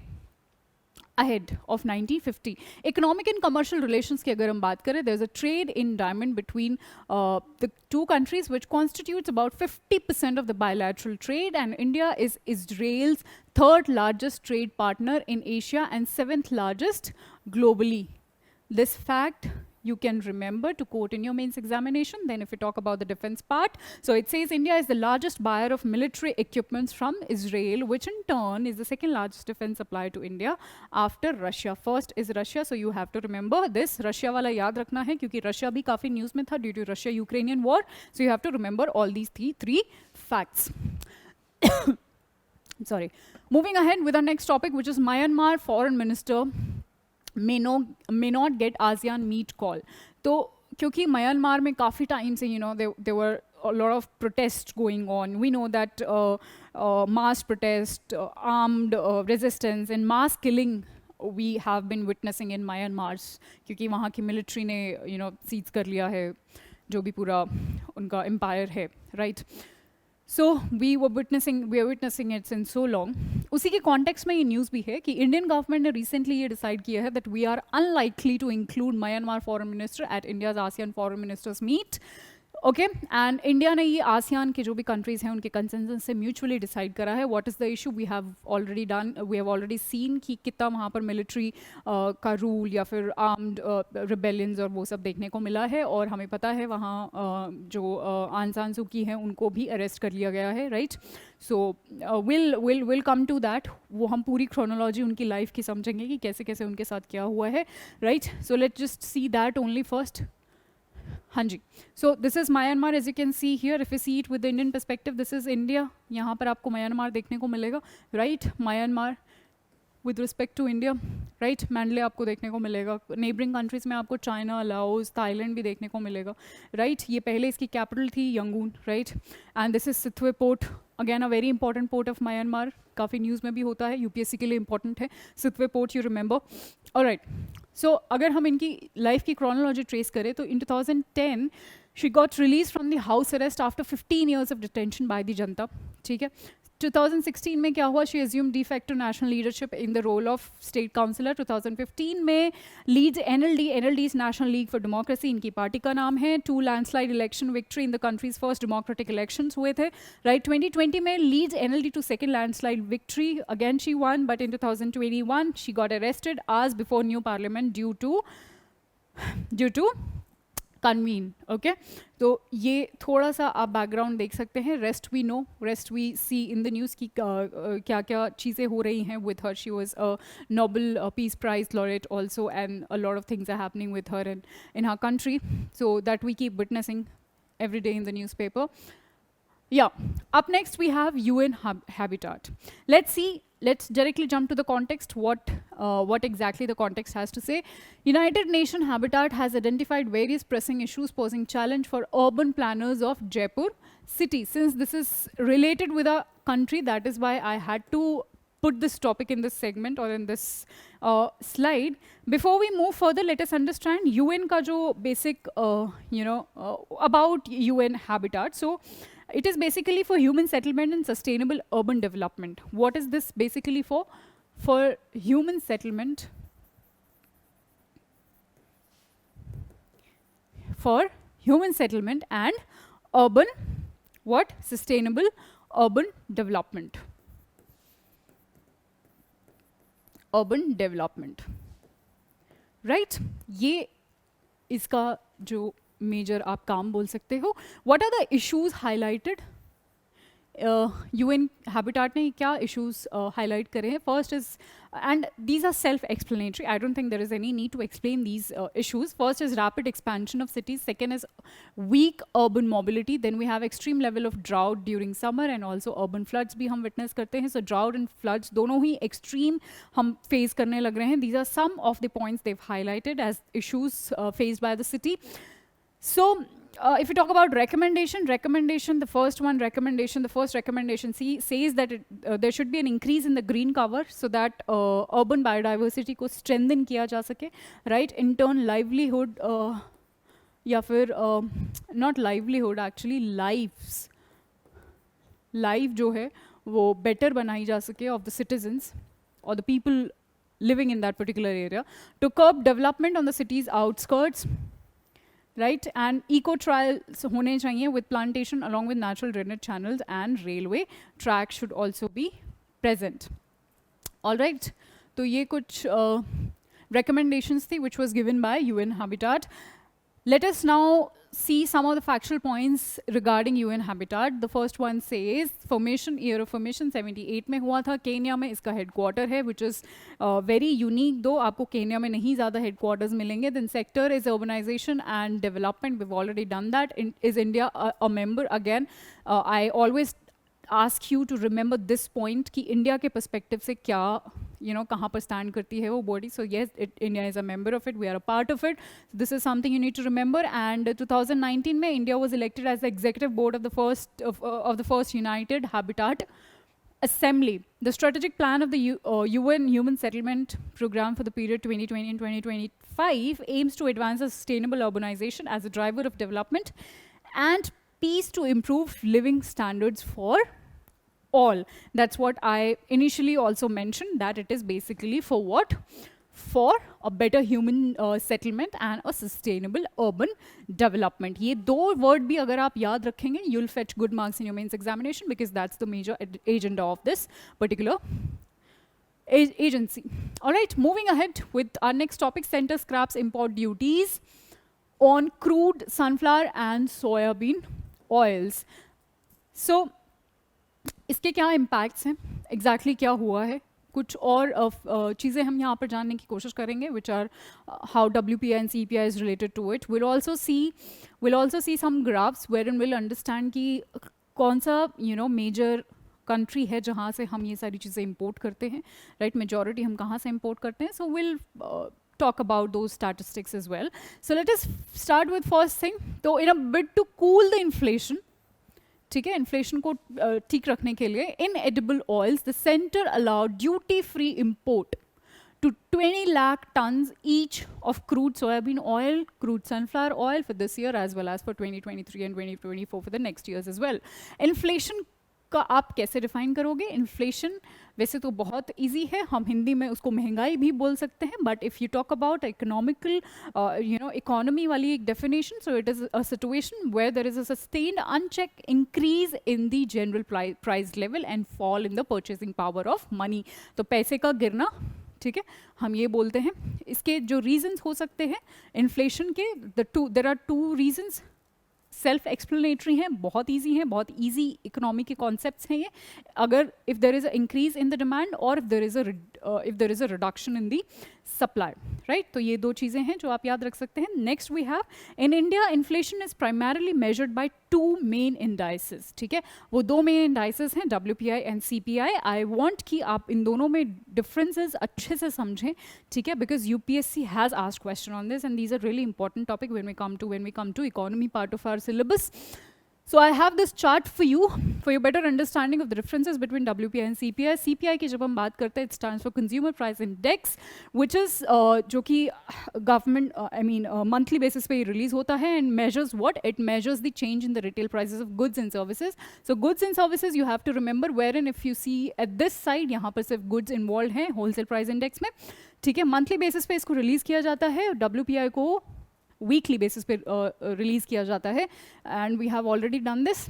ahead of 1950. Economic and commercial relations की अगर हम बात करें, there's a trade in diamond between the two countries which constitutes about 50% of the bilateral trade, and India is Israel's 3rd largest trade partner in Asia and 7th largest globally. This fact you can remember to quote in your mains examination. Then if we talk about the defense part, so it says India is the largest buyer of military equipments from Israel, which in turn is the 2nd largest defense supplier to India after Russia. First is Russia, so you have to remember this. Russia वाला याद रखना है क्योंकि Russia भी काफी news में था due to Russia-Ukrainian war. So you have to remember all these three facts. Sorry. Moving ahead with our next topic, which is Myanmar Foreign Minister may not get ASEAN meet call. तो क्योंकि Myanmar में काफ़ी time से they were a lot of protests going on. We know that mass protest, armed resistance and mass killing we have been witnessing in Myanmar, क्योंकि वहाँ की military ने seize कर लिया है जो भी पूरा उनका empire है, right? So we are witnessing it since so long. उसी के context में ये news भी है कि Indian government ने recently ये decide किया है that we are unlikely to include Myanmar foreign minister at India's ASEAN foreign ministers meet. Okay, and India ने ये ASEAN के जो भी countries हैं उनके consensus से mutually decide करा है. What is the issue? We have already seen कि कितना वहाँ पर military का rule या फिर armed rebellions और वो सब देखने को मिला है, और हमें पता है वहाँ जो आंग सान सू की हैं उनको भी arrest कर लिया गया है, right? So we'll come to that. वो हम पूरी chronology उनकी life की समझेंगे कि कैसे कैसे उनके साथ क्या हुआ है, right? So let's just see that only first. Hanji. So this is Myanmar, as you can see here. If you see it with the Indian perspective, this is India. यहाँ पर आपको Myanmar देखने को मिलेगा, right? Myanmar with respect to India, right? Mandalay आपको देखने को मिलेगा. Neighboring countries में आपको China, Laos, Thailand भी देखने को मिलेगा, right? ये पहले इसकी capital थी Yangon, right? And this is Sitwe port, again a very important port of Myanmar. काफ़ी न्यूज़ में भी होता है, UPSC के लिए important है. Sitwe port, you remember? All right. So अगर हम इनकी life की chronology trace करें तो in 2010 she got released from the house arrest after 15 years of detention by the जनता, ठीक है? 2016 में क्या हुआ? She assumed de facto national leadership in the role of state councillor. 2015 में leads NLD's National League for Democracy, इनकी party का नाम है. 2 landslide election victory in the country's first democratic elections हुए थे, right? 2020 में leads NLD to second landslide victory. Again she won, but in 2021 she got arrested hours before new parliament due to convene. Okay, तो ये थोड़ा सा आप background देख सकते हैं. Rest we know, rest we see in the news की क्या क्या चीज़ें हो रही हैं with her. She was a Nobel Peace Prize laureate also, and a lot of things are happening with her in her country, so that we keep witnessing every day in the newspaper. Yeah, up next we have UN Habitat. Let's directly jump to the context, what exactly the context has to say. United Nations Habitat has identified various pressing issues posing challenge for urban planners of Jaipur city. Since this is related with our country, that is why I had to put this topic in this segment or in this slide. Before we move further, let us understand UN ka jo basic, about UN Habitat. So it is basically for human settlement and sustainable urban development. What is this basically for? For human settlement. For human settlement and urban, what? Sustainable urban development. Urban development. Right? ये इसका जो major आप काम बोल सकते हो. What are the issues highlighted? UN Habitat ने क्या issues highlight करे हैं? First is, and these are self-explanatory. I don't think there is any need to explain these issues. First is rapid expansion of cities. Second is weak urban mobility. Then we have extreme level of drought during summer and also urban floods भी हम witness करते हैं. So drought and floods दोनों ही extreme हम face करने लग रहे हैं. These are some of the points they've highlighted as issues faced by the city. So if you talk about recommendation, the first recommendation says that there should be an increase in the green cover so that urban biodiversity को strengthen किया जा सके, right? In turn, livelihood या फिर not livelihood, actually lives, life जो है वो better बनाई जा सके of the citizens or the people living in that particular area, to curb development on the city's outskirts. Right, and eco trials होने चाहिए with plantation along with natural drainage channels, and railway tracks should also be present. All right, तो ये कुछ recommendations थी which was given by UN Habitat. Let us now see some of the factual points regarding UN Habitat. The first one says formation, year of formation 78 में हुआ था. Kenya में इसका headquarter है, which is very unique though. आपको Kenya में नहीं ज़्यादा headquarters मिलेंगे. Then sector is urbanization and development. We've already done that. Is India a member? Again, I always ask you to remember this point कि India के perspective से क्या कहाँ पर stand करती है वो body. So yes, India is a member of it. We are a part of it. This is something you need to remember. And 2019 में India was elected as the executive board of the first United Habitat Assembly. The strategic plan of the UN Human Settlement Program for the period 2020 and 2025 aims to advance a sustainable urbanization as a driver of development and peace to improve living standards for all. That's what I initially also mentioned, that it is basically for what? For a better human settlement and a sustainable urban development. ये दो word भी अगर आप याद रखेंगे, you'll fetch good marks in your mains examination because that's the major agenda of this particular agency. All right, moving ahead with our next topic, center scraps import duties on crude sunflower and soybean oils. So, इसके क्या impacts हैं? Exactly क्या हुआ है? कुछ और चीज़ें हम यहाँ पर जानने की कोशिश करेंगे, which are how WPI and CPI is related to it. We'll also see some graphs wherein we'll understand कि कौन सा major country है जहाँ से हम ये सारी चीज़ें import करते हैं, right? Majority हम कहाँ से import करते हैं. So we'll talk about those statistics as well. So let us start with first thing. So in a bid to cool the inflation, ठीक है, इन्फ्लेशन को ठीक रखने के लिए इन edible oils the centre allowed duty free import to 20 lakh tons each of crude soybean oil, crude sunflower oil for this year as well as for 2023 and 2024 for the next years as well. Inflation का आप कैसे define करोगे? Inflation वैसे तो बहुत easy है, हम हिंदी में उसको महंगाई भी बोल सकते हैं, but if you talk about economical economy वाली एक definition, so it is a situation where there is a sustained unchecked increase in the general price level and fall in the purchasing power of money. तो पैसे का गिरना, ठीक है, हम ये बोलते हैं. इसके जो रीजंस हो सकते हैं इन्फ्लेशन के, there are two reasons, self explanatory हैं, बहुत इजी हैं, बहुत इजी इकोनॉमी के कॉन्सेप्ट्स हैं ये. अगर if there is a increase in the demand और if there is a reduction in the supply, right. तो ये दो चीज़ें हैं जो आप याद रख सकते हैं. Next we have in India inflation is primarily measured by two main indices, ठीक है. वो दो मेन इंडाइसेस हैं WPI and CPI. I want कि आप इन दोनों में डिफरेंसेस अच्छे से समझें, ठीक है, because UPSC has asked question on this and these are really important topic when we come to economy part of our syllabus. So I have this chart for your better understanding of the differences between WPI and CPI. CPI की जब हम बात करते हैं, it stands for Consumer Price Index, which is जो कि government monthly basis पे release होता है and measures what? It measures the change in the retail prices of goods and services. So goods and services you have to remember, wherein if you see at this side यहाँ पर सिर्फ goods involved हैं wholesale price index में, ठीक है. monthly basis पे इसको release किया जाता है, WPI को वीकली बेसिस पे रिलीज किया जाता है, and we have already done this,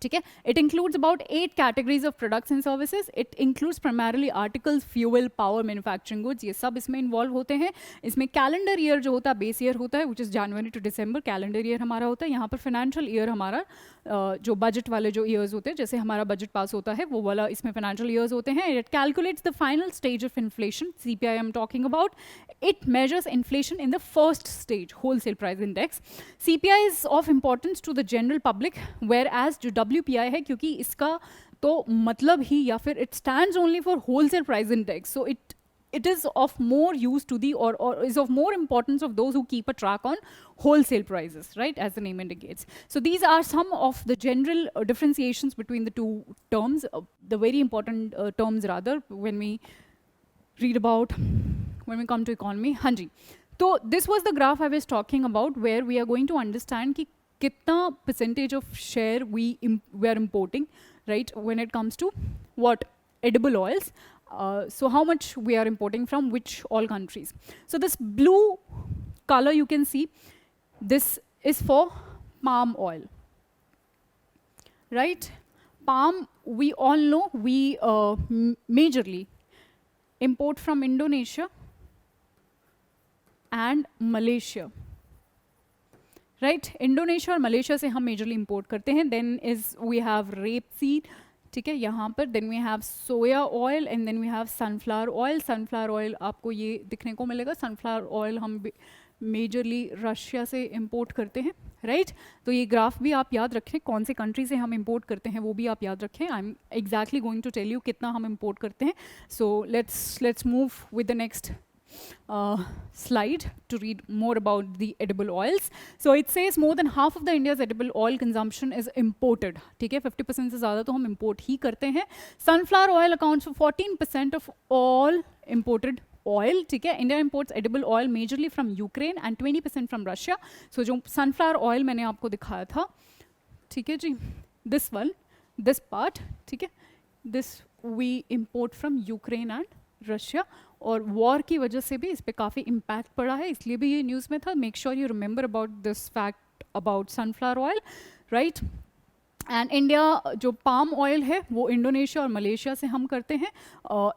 ठीक है. It includes about 8 categories of products and services. It includes primarily articles, fuel, power, manufacturing goods, ये सब इसमें इन्वॉल्व होते हैं. इसमें कैलेंडर ईयर जो होता है, बेस ईयर होता है, which is January to December, calendar year हमारा होता है. यहाँ पर फाइनेंशियल ईयर हमारा जो बजट वाले जो ईयर्स होते हैं, जैसे हमारा बजट पास होता है वो वाला इसमें फाइनेंशियल ईयर्स होते हैं. It calculates the final stage of inflation. CPI I am talking about. It measures inflation in the first stage, wholesale price index. CPI is of importance to the general public, whereas जो WPI है, क्योंकि इसका तो मतलब ही या फिर it stands only for wholesale price index, so it is of more use to the or is of more importance of those who keep a track on wholesale prices, right, as the name indicates. So these are some of the general differentiations between the two terms, the very important terms rather when we come to economy. हाँ जी. तो this was the graph I was talking about, where we are going to understand कि कितना percentage of share we are importing, right, when it comes to what? Edible oils. So how much we are importing from which all countries. So this blue color you can see, this is for palm oil, right. Palm, we all know we majorly import from Indonesia and Malaysia, right. Indonesia और Malaysia से हम majorly import करते हैं. Then is we have rapeseed, ठीक है, यहाँ पर. Then we have soya oil and then we have sunflower oil. Sunflower oil आपको ये दिखने को मिलेगा. Sunflower oil हम majorly रशिया से import करते हैं, राइट तो ये ग्राफ भी आप याद रखें, कौन से कंट्री से हम इंपोर्ट करते हैं वो भी आप याद रखें. I am exactly going to tell you कितना हम इंपोर्ट करते हैं. So let's move with the next slide to read more about the edible oils. So it says more than half of the India's edible oil consumption is imported. ठीक है, 50% से ज़्यादा तो हम import ही करते हैं. Sunflower oil accounts for 14% of all imported oil. ठीक है, India imports edible oil majorly from Ukraine and 20% from Russia. So जो sunflower oil मैंने आपको दिखाया था, ठीक है जी, this one, this part, ठीक है, this we import from Ukraine and Russia. और वॉर की वजह से भी इस पर काफ़ी इम्पैक्ट पड़ा है, इसलिए भी ये न्यूज़ में था. Make sure you remember about this fact about sunflower oil, right. And India जो पाम ऑयल है वो इंडोनेशिया और मलेशिया से हम करते हैं.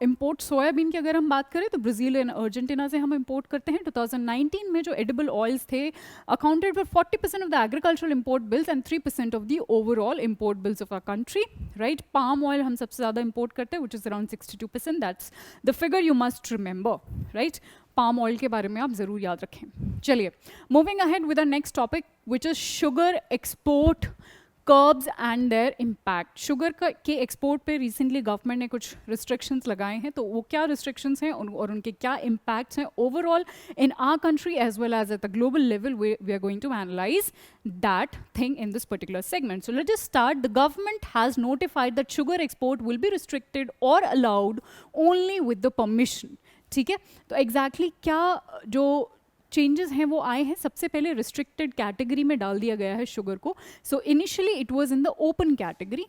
इंपोर्ट सोयाबीन की अगर हम बात करें तो ब्राज़ील एंड अर्जेंटीना से हम इंपोर्ट करते हैं. 2019 में जो एडिबल ऑयल्स थे accounted for 40% of the agricultural import bills and 3% of the overall import bills of our country, right. Palm oil हम सबसे ज़्यादा इंपोर्ट करते हैं, which is around 62%. That's the figure you must remember, right. Palm oil के बारे में आप ज़रूर याद रखें. चलिए, moving ahead with the next topic which is sugar export curbs and their impact. Sugar के एक्सपोर्ट पे रिसेंटली गवर्नमेंट ने कुछ रिस्ट्रिक्शंस लगाए हैं, तो वो क्या रिस्ट्रिक्शंस हैं और उनके क्या इम्पैक्ट्स हैं overall in our country as well as at the global level. We are going to analyse that thing in this particular segment. So let's just start. The government has notified that sugar export will be restricted or allowed only with the permission. ठीक है, तो exactly क्या जो changes हैं वो आए हैं. सबसे पहले रिस्ट्रिक्टेड कैटेगरी में डाल दिया गया है शुगर को. So initially it was in the open category.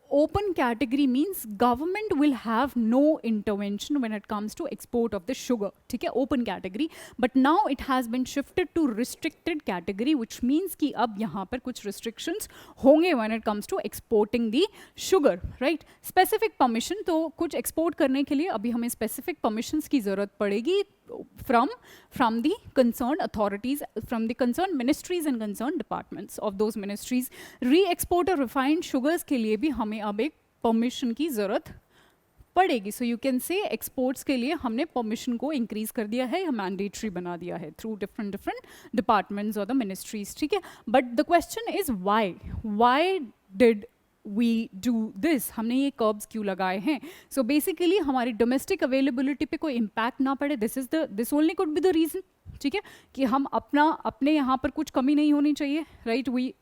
Open category means government will have no intervention when it comes to export of the sugar. ठीक है, open category. But now it has been shifted to restricted category, which means कि अब यहाँ पर कुछ restrictions होंगे when it comes to exporting the sugar, right? Specific permission, तो कुछ export करने के लिए अभी हमें specific permissions की ज़रूरत पड़ेगी from the concerned authorities, from the concerned ministries and concerned departments of those ministries. Re-export और refined sugars के लिए भी हमें अब एक permission की ज़रूरत पड़ेगी. So you can say exports के लिए हमने permission को increase कर दिया है या mandatory बना दिया है through different departments or the ministries. ठीक है, but the question is why did we do this? हमने ये कर्ब्स क्यों लगाए हैं? So basically हमारी डोमेस्टिक अवेलेबिलिटी पे कोई इम्पैक्ट ना पड़े. This only could be the reason. ठीक है, कि हम अपने यहाँ पर कुछ कमी नहीं होनी चाहिए, राइट. We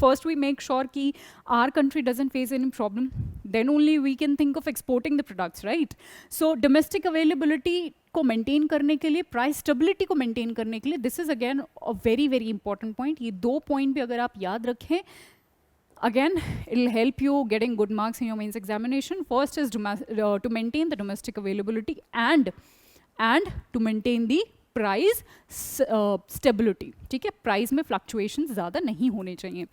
first we make sure कि our country doesn't face any problem, then only we can think of exporting the products, right. So domestic availability को maintain करने के लिए, price stability को maintain करने के लिए, this is again a very very important point. ये दो point भी अगर आप याद रखें, again it will help you getting good marks in your mains examination. First is to maintain the domestic availability and to maintain the price stability. ठीक है, price में फ्लक्चुएशन ज़्यादा नहीं होने चाहिए.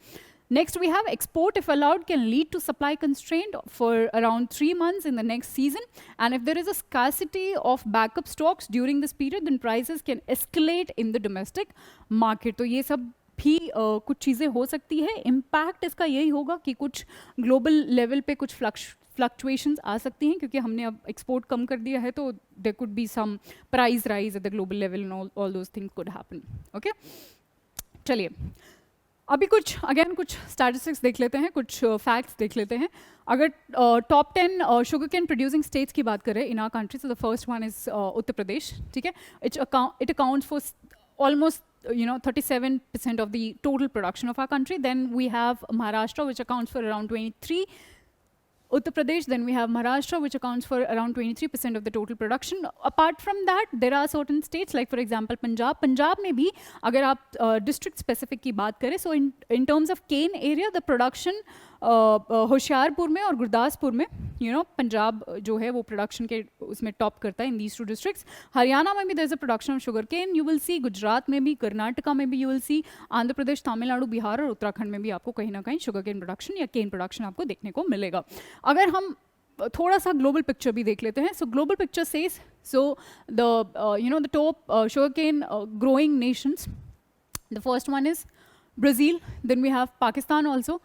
Next we have export if allowed can lead to supply constraint for around 3 months in the next season, and if there is a scarcity of backup stocks during this period then prices can escalate in the domestic market. तो ये सब भी कुछ चीज़ें हो सकती है. Impact इसका यही होगा कि कुछ ग्लोबल लेवल पे कुछ फ्लक्चुएशंस आ सकती हैं क्योंकि हमने अब एक्सपोर्ट कम कर दिया है, तो there could be some price rise at the global level and all those things could happen. Okay, चलिए अभी कुछ स्टैटिस्टिक्स देख लेते हैं, कुछ फैक्ट्स देख लेते हैं. अगर top 10 sugar cane producing states की बात करें इन आवर कंट्री, तो the first one is Uttar Pradesh. ठीक है, it accounts for almost 37% of the total production of our country. Then we have Maharashtra, which accounts for around 23. Uttar Pradesh, then we have Maharashtra, which accounts for around 23% of the total production. Apart from that, there are certain states, like for example Punjab. Punjab में भी अगर आप district specific की बात करें, so in terms of cane area, the production Hoshiarpur में और गुरदासपुर में, पंजाब जो है वो प्रोडक्शन के उसमें टॉप करता है in these two districts. Haryana में भी there is a production of sugar cane, you will see. Gujarat में भी, कर्नाटका में भी you will see. Andhra Pradesh, Tamil Nadu, Bihar और उत्तराखंड में भी आपको कहीं ना कहीं शुगर केन प्रोडक्शन या केन प्रोडक्शन आपको देखने को मिलेगा. अगर हम थोड़ा सा ग्लोबल पिक्चर भी देख लेते हैं, so global picture says, so the top sugar cane growing nations, the first one is Brazil, then we have Pakistan also.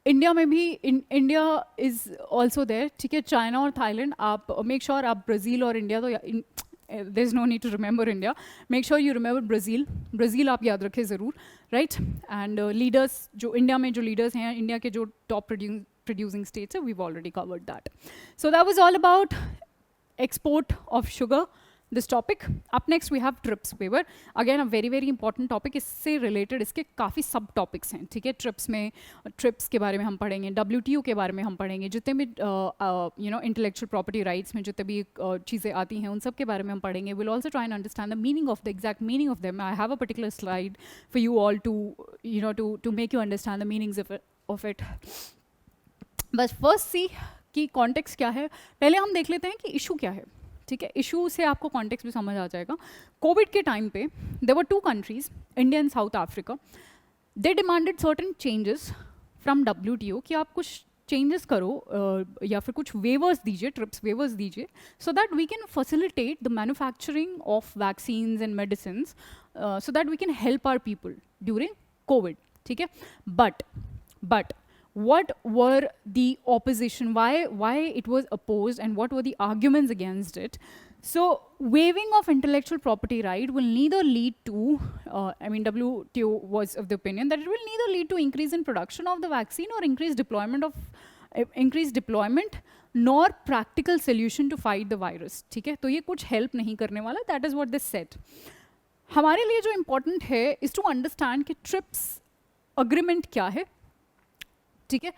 India में भी इंडिया इज़ ऑल्सो देयर. ठीक है, चाइना और थाईलैंड. आप मेक श्योर आप ब्राज़ील और इंडिया तो there's no need to remember India. Make sure you remember Brazil. Brazil आप याद रखें ज़रूर, right? And leaders जो India में जो leaders हैं, India के जो top producing states हैं, we've already covered that. So that was all about export of sugar. This topic. Up next we have TRIPS waiver. Again a very very important topic. इससे related इसके काफ़ी सब topics हैं, ठीक है? TRIPS में TRIPS के बारे में हम पढ़ेंगे, WTO के बारे में हम पढ़ेंगे, जितने भी intellectual property rights में जितने भी चीज़ें आती हैं उन सब के बारे में हम पढ़ेंगे. We'll also try and understand the meaning of the exact meaning of them. I have a particular slide for you all to make you understand the meanings of it. But first see कि context क्या है. पहले हम देख लेते हैं कि issue क्या है. ठीक है, इशू से आपको कॉन्टेक्स्ट भी समझ आ जाएगा. कोविड के टाइम पे there were 2 countries, India and South Africa. They demanded certain changes from WTO कि आप कुछ चेंजेस करो या फिर कुछ वेवर्स दीजिए, ट्रिप्स वेवर्स दीजिए, so that we can facilitate the manufacturing of vaccines and medicines, so that we can help our people during COVID. ठीक है, but what were the opposition, why it was opposed, and what were the arguments against it? So waiving of intellectual property right will neither lead to WTO was of the opinion that it will neither lead to increase in production of the vaccine or increased deployment nor practical solution to fight the virus. ठीक है, तो ये कुछ help नहीं करने वाला. That is what they said. हमारे लिए जो important है is to understand कि TRIPS agreement क्या है. ठीक है,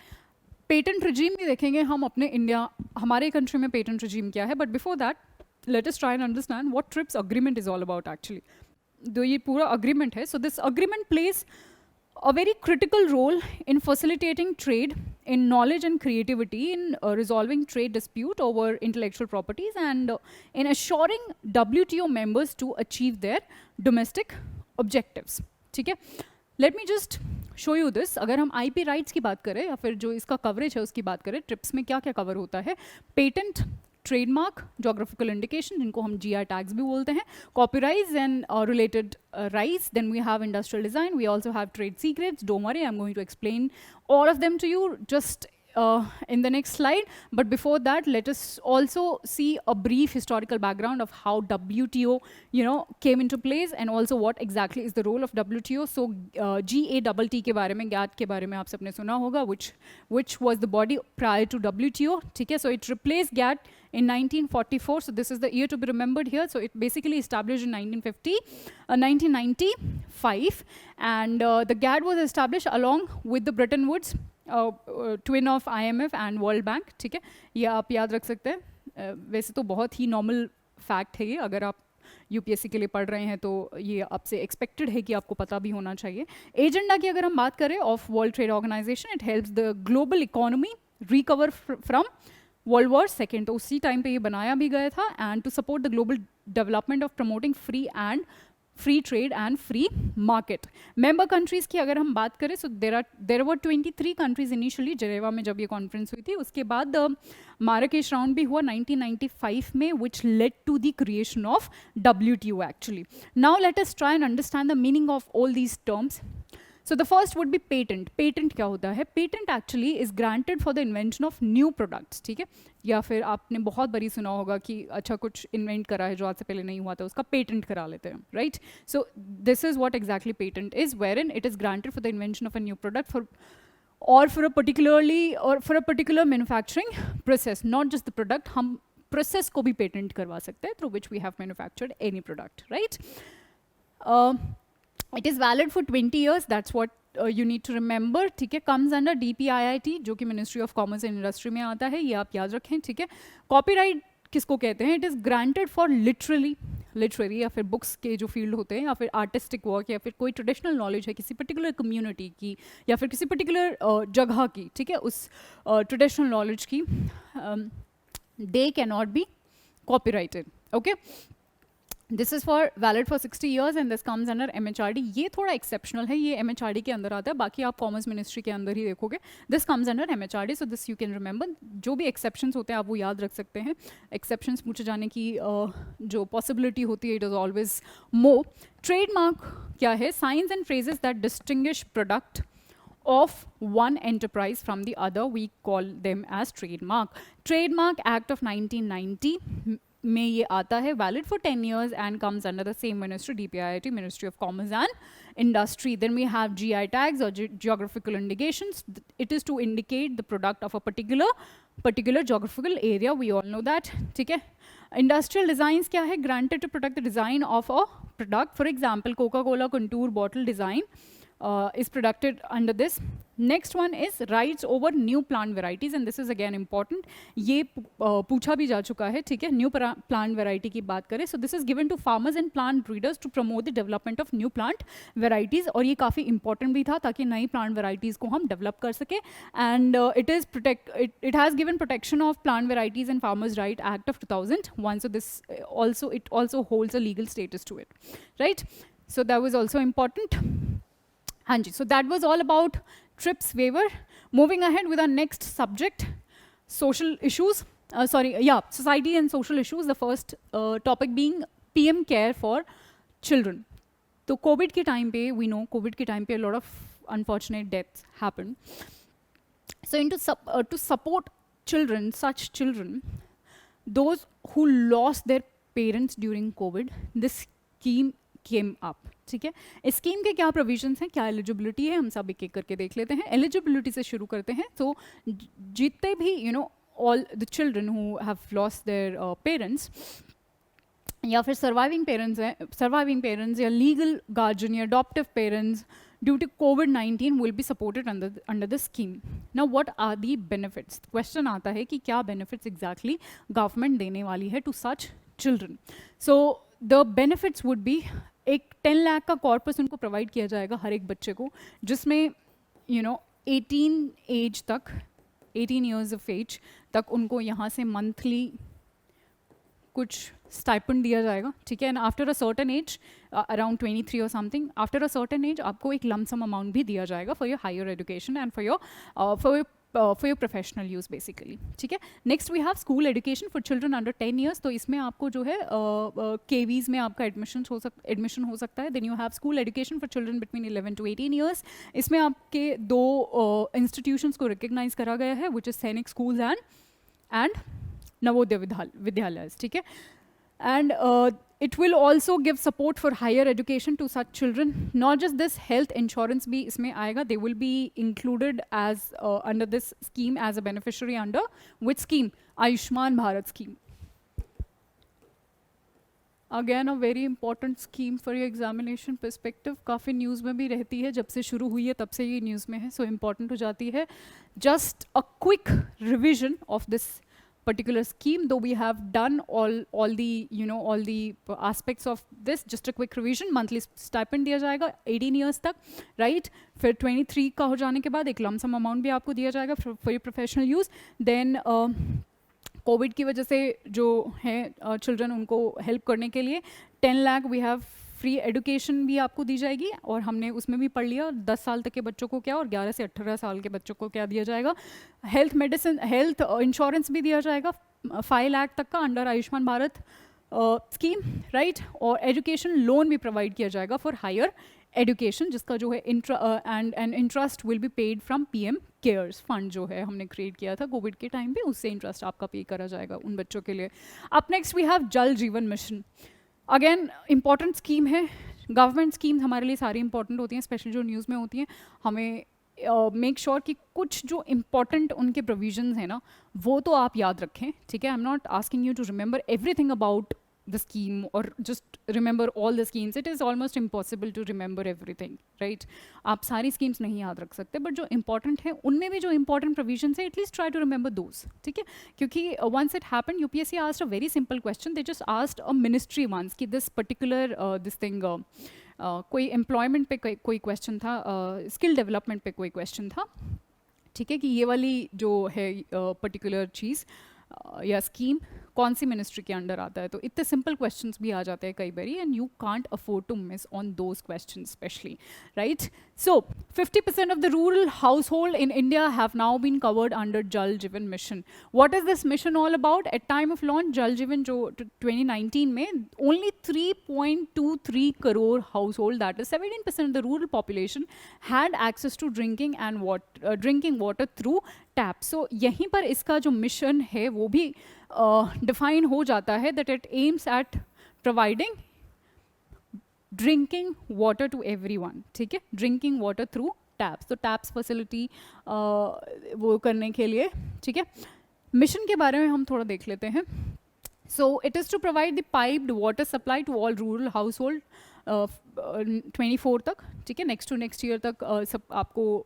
पेटेंट रिजीम भी देखेंगे हम अपने इंडिया, हमारे कंट्री में पेटेंट रिजीम क्या है. But before that let us try and understand what TRIPS agreement is all about actually. जो ये पूरा अग्रीमेंट है, so this agreement plays a very critical role in facilitating trade, in knowledge and creativity, in resolving trade dispute over intellectual properties, and in assuring WTO members to achieve their domestic objectives. ठीक है, late me just show you this. अगर हम IP rights की बात करें या फिर जो इसका कवरेज है उसकी बात करें, ट्रिप्स में क्या क्या कवर होता है. पेटेंट, ट्रेडमार्क, जोग्राफिकल इंडिकेशन जिनको हम GI टैग्स भी बोलते हैं, copyrights and related rights. Then we have industrial design, we also have trade secrets. Don't worry, I am going to explain all of them to you just in the next slide. But before that, let us also see a brief historical background of how WTO came into place, and also what exactly is the role of WTO. So GATT के बारे में, GATT के बारे में आप सबने सुना होगा, which was the body prior to WTO. ठीक है, so it replaced GATT in 1944. So this is the year to be remembered here. So it basically established in 1995, and the GATT was established along with the Bretton Woods, twin of IMF and World Bank. ठीक है, ये आप याद रख सकते हैं. वैसे तो बहुत ही नॉर्मल फैक्ट है ये, अगर आप UPSC के लिए पढ़ रहे हैं तो ये आपसे एक्सपेक्टेड है कि आपको पता भी होना चाहिए. एजेंडा की अगर हम बात करें of World Trade Organization, it helps the global economy recover from World War second. तो उसी टाइम पे ये बनाया भी गया था, and to support the global development of promoting free trade and free market. Member countries की अगर हम बात करें, so there were 23 countries initially Geneva में जब ये कॉन्फ्रेंस हुई थी. उसके बाद माराकेश राउंड भी हुआ 1995 में, which led to the creation of WTO actually. Now let us try and understand the meaning of all these terms. So the first would be patent. Patent क्या होता है? Patent actually is granted for the invention of new products. ठीक है, या फिर आपने बहुत बारी सुना होगा कि अच्छा कुछ इन्वेंट करा है जो आज से पहले नहीं हुआ था, उसका पेटेंट करा लेते हैं, right? So this is what exactly patent is, wherein it is granted for the invention of a new product for a particular manufacturing process, not just the product. हम process को भी पेटेंट करवा सकते हैं through which we have manufactured any product, right? It is valid for 20 years. That's what you need to remember. ठीक है, comes under DPIIT जो कि Ministry of Commerce and Industry में आता है, ये आप याद रखें. ठीक है, कॉपीराइट किसको कहते हैं? It is granted for literary या फिर बुक्स के जो फील्ड होते हैं, या फिर आर्टिस्टिक वर्क, या फिर कोई ट्रेडिशनल नॉलेज है किसी पर्टिकुलर कम्युनिटी की या फिर किसी पर्टिकुलर जगह की. ठीक है, उस ट्रेडिशनल नॉलेज की they can not be copyrighted. Okay, this is for valid for 60 years and this comes under MHRD. ये थोड़ा एक्सेप्शनल है, ये MHRD के अंदर आता है, बाकी आप कॉमर्स मिनिस्ट्री के अंदर ही देखोगे. This comes under MHRD, so this you can remember. जो भी एक्सेप्शंस होते हैं आप वो याद रख सकते हैं. एक्सेप्शंस पूछे जाने की जो पॉसिबिलिटी होती है, it is always more. Trademark क्या है? Science and phrases that distinguish product of one enterprise from the other, we call them as trademark. Trademark Act of 1990 में ये आता है, valid for 10 years and comes under the same ministry, DPIIT, Ministry of Commerce and Industry. Then we have GI tags or geographical indications. It is to indicate the product of a particular geographical area. We all know that. ठीक है. Industrial designs क्या है? Granted to protect the design of a product. For example, Coca-Cola contour bottle design is protected under this. Next one is rights over new plant varieties, and this is again important. ये पूछा भी जा चुका है, ठीक है? New plant variety की बात करें, so this is given to farmers and plant breeders to promote the development of new plant varieties, और ये काफ़ी important भी था ताकि नई plant varieties को हम develop कर सके. And it has given protection of plant varieties and Farmers' Right Act of 2001. So this also holds a legal status to it, right? So that was also important. Hanji, so that was all about TRIPS waiver. Moving ahead with our next subject, social issues. Society and social issues. The first topic being PM care for children. So COVID ke time pe, we know COVID ke time pe a lot of unfortunate deaths happened. So to support children, such children, those who lost their parents during COVID, this scheme came up. ठीक है, इस scheme के क्या provisions हैं, क्या eligibility है, हम सब एक एक करके देख लेते हैं. एलिजिबिलिटी से शुरू करते हैं. तो जितने भी all the children who have lost their parents या फिर सर्वाइविंग पेरेंट्स या लीगल गार्जियन या adoptive parents due to COVID-19 will be supported under the scheme. Now what are the benefits? Question आता है कि क्या बेनिफिट्स एग्जैक्टली गवर्नमेंट देने वाली है to such children. So the benefits would be एक 10 लाख का कॉर्पस उनको प्रोवाइड किया जाएगा हर एक बच्चे को, जिसमें 18 ईयर्स ऑफ एज तक उनको यहाँ से मंथली कुछ स्टाइपेंड दिया जाएगा. ठीक है, and after a certain age around 23 और something, after a certain age आपको एक लमसम अमाउंट भी दिया जाएगा for your higher education and for your professional use basically. ठीक है, next we have school education for children under 10 years. तो इसमें आपको जो है केवीज़ में आपका एडमिशन हो सकता है. Then you have school education for children between 11 to 18 years. इसमें आपके दो इंस्टीट्यूशंस को रिकग्नाइज करा गया है, which is Sainik schools and Navodaya Vidyalaya. ठीक है, and it will also give support for higher education to such children. Not just this, health insurance bhi isme aayega. They will be included as under this scheme as a beneficiary under which scheme? Ayushman Bharat scheme. Again a very important scheme for your examination perspective. काफ़ी news में भी रहती है, जब से शुरू हुई है तब से ये न्यूज़ में है, so important हो जाती है. Just a quick revision of this particular scheme, though we have done all the aspects of this. Just a quick revision. Monthly stipend दिया जाएगा 18 years तक, right? फिर 23 का हो जाने के बाद एक लमसम अमाउंट भी आपको दिया जाएगा for your professional use. Then Covid की वजह से जो है चिल्ड्रन उनको हेल्प करने के लिए 10 lakh we have free education भी आपको दी जाएगी. और हमने उसमें भी पढ़ लिया 10 साल तक के बच्चों को क्या और 11 से 18 साल के बच्चों को क्या दिया जाएगा. हेल्थ इंश्योरेंस भी दिया जाएगा 5 लाख तक का under Ayushman Bharat scheme, right. और एजुकेशन लोन भी प्रोवाइड किया जाएगा फॉर हायर एजुकेशन, जिसका जो है and interest will be paid from PM cares fund जो है हमने क्रिएट किया था कोविड के टाइम पे, उससे इंटरेस्ट आपका पे करा जाएगा उन बच्चों के लिए. अप नेक्स्ट वी हैव जल जीवन मिशन. अगेन इम्पॉर्टेंट स्कीम है. गवर्नमेंट स्कीम्स हमारे लिए सारी इंपॉर्टेंट होती हैं, स्पेशली जो न्यूज़ में होती हैं. हमें मेक श्योर कि कुछ जो इम्पॉर्टेंट उनके प्रोविजंस हैं ना वो तो आप याद रखें. ठीक है, I am not asking you to remember everything about the scheme or just remember all the schemes. It is almost impossible to remember everything, right? आप सारी schemes नहीं याद रख सकते, but जो important है उनमें भी जो important provisions है at least try to remember those. ठीक है, क्योंकि once it happened UPSC asked a very simple question. They just asked a ministry once कि this particular this thing कोई employment पे कोई question था, skill development पे कोई question था. ठीक है, कि ये वाली जो है particular चीज़ या स्कीम कौन सी मिनिस्ट्री के अंडर आता है. तो इतने सिंपल क्वेश्चंस भी आ जाते हैं कई बारी, and you can't afford to miss on those questions specially, right. So 50% of the rural household in India have now been covered under Jal Jeevan Mission. What is this mission all about? At time of launch, Jal Jeevan jo 2019 में only 3.23 crore household, that is 17% of the rural population, had access to drinking water through tap. So यहीं पर इसका जो mission है वो भी define हो जाता है that it aims at providing drinking water to everyone, ठीक है, ड्रिंकिंग वाटर थ्रू टैप्स. तो टैप्स फैसिलिटी वो करने के लिए, ठीक है. मिशन के बारे में हम थोड़ा देख लेते हैं. So it is to provide the piped water supply to all rural household 24 तक, ठीक है, नेक्स्ट ईयर तक सब आपको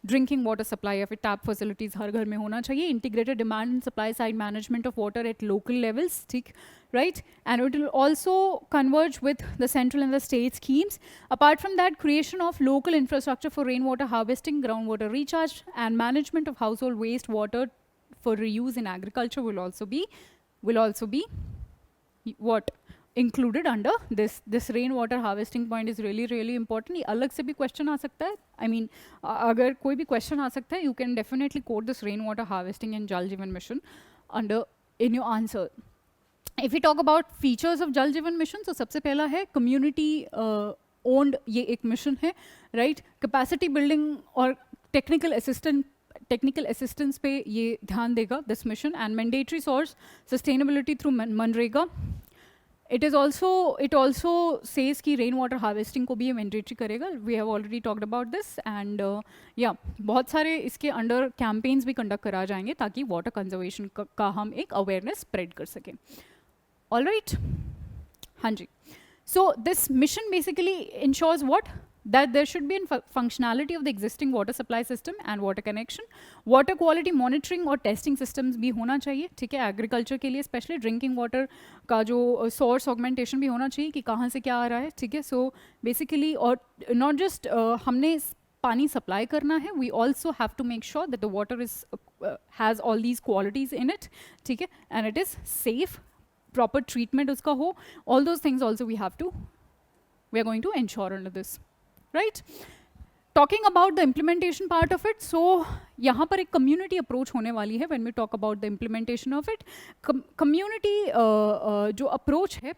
ड्रिंकिंग वाटर सप्लाई या फिर टैप फैसिलिटीज़ हर घर में होना चाहिए. Integrated demand and supply side management of water at local levels, ठीक, right? And it will also converge with the central and the state schemes. Apart from that, creation of local infrastructure for rainwater harvesting, groundwater recharge, and management of household waste water for reuse in agriculture will also be what included under this rainwater harvesting point is really important. ये अलग से भी question आ सकता है. I mean, अगर कोई भी question आ सकता है, you can definitely quote this rainwater harvesting and Jal Jeevan Mission in your answer. If we talk about features of Jal Jeevan Mission, so सबसे पहला है community owned ये एक mission है, right? Capacity building और technical assistance पे ये ध्यान देगा this mission, and mandatory source sustainability through MNREGA. It also says कि rainwater harvesting को भी ये mandatory करेगा. We have already talked about this, and yeah, बहुत सारे इसके under campaigns भी conduct करा जाएंगे ताकि water conservation का हम एक awareness spread कर सकें. All right, हाँ जी. So this mission basically ensures what? That there should be a functionality of the existing water supply system and water connection. Water quality monitoring और testing systems भी होना चाहिए, ठीक है, agriculture के लिए especially drinking water का जो source augmentation भी होना चाहिए कि कहाँ से क्या आ रहा है, ठीक है. So basically, और not just हमने पानी supply करना है, we also have to make sure that the water is has all these qualities in it, ठीक है, and it is safe. Proper treatment uska ho, all those things also we are going to ensure under this, right? Talking about the implementation part of it, so यहाँ पर एक community approach होने वाली है when we talk about the implementation of it. Community जो approach है,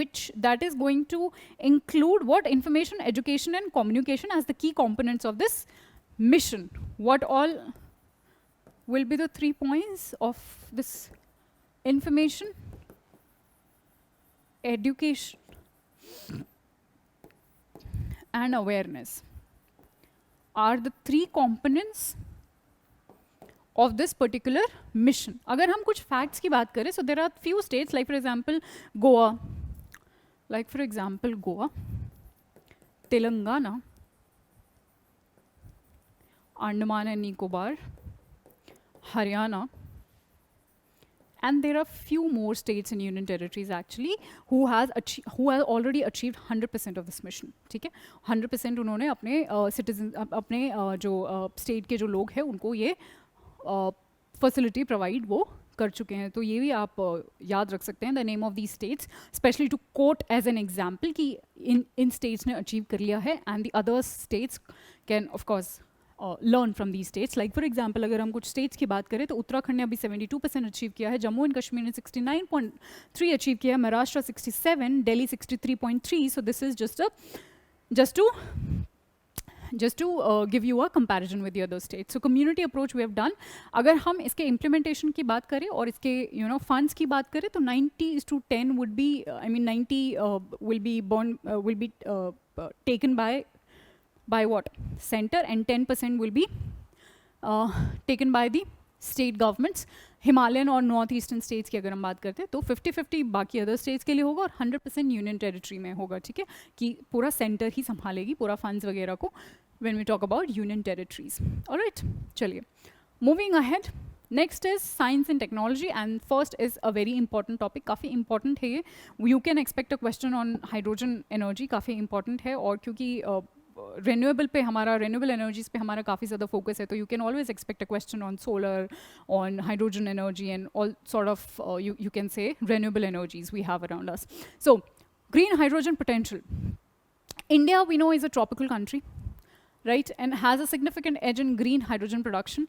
which that is going to include what? Information, education and communication as the key components of this mission. What all will be the 3 points of this? Information, education, and awareness are the 3 components of this particular mission. अगर हम कुछ facts की बात करें, so there are few states like for example Goa, Telangana, Andaman and Nicobar, Haryana, and there are few more states and union territories actually who have already achieved 100% of this mission, ठीक है. 100% उन्होंने अपने citizens, अपने जो state के जो लोग हैं उनको ये facility provide वो कर चुके हैं. तो ये भी आप याद रख सकते हैं the name of these states, especially to quote as an example कि इन states ने achieve कर लिया है, and the other states can of course learn from these states. Like for example, अगर हम कुछ states की बात करें तो उत्तराखंड ने अभी 72% अचीव किया है, जम्मू एंड कश्मीर ने 69.3 अचीव किया है, Maharashtra 67, Delhi 63.3. So this is just to give you a comparison with the other states. So community approach we have done. अगर हम इसके implementation की बात करें और इसके funds की बात करें तो 90:10 would be 90 will be taken by what? Center, and 10% will be taken by the state governments. Himalayan और नॉर्थ ईस्टर्न स्टेट्स की अगर हम बात करते हैं तो 50-50 बाकी अदर स्टेट्स के लिए होगा और 100% यूनियन टेरिटरी में होगा, ठीक है, कि पूरा सेंटर ही संभालेगी पूरा फंड्स वगैरह को when we talk about union territories. Alright, चलिए, moving ahead. Next is science and technology, and first is a very important topic. काफ़ी important है ये. You can expect a question on hydrogen energy, काफ़ी important है, और क्योंकि renewable energies पे हमारा काफ़ी ज़्यादा focus है, तो you can always expect a question on solar, on hydrogen energy, and all sort of you can say renewable energies we have around us. So green hydrogen potential. India, we know, is a tropical country, right, and has a significant edge in green hydrogen production.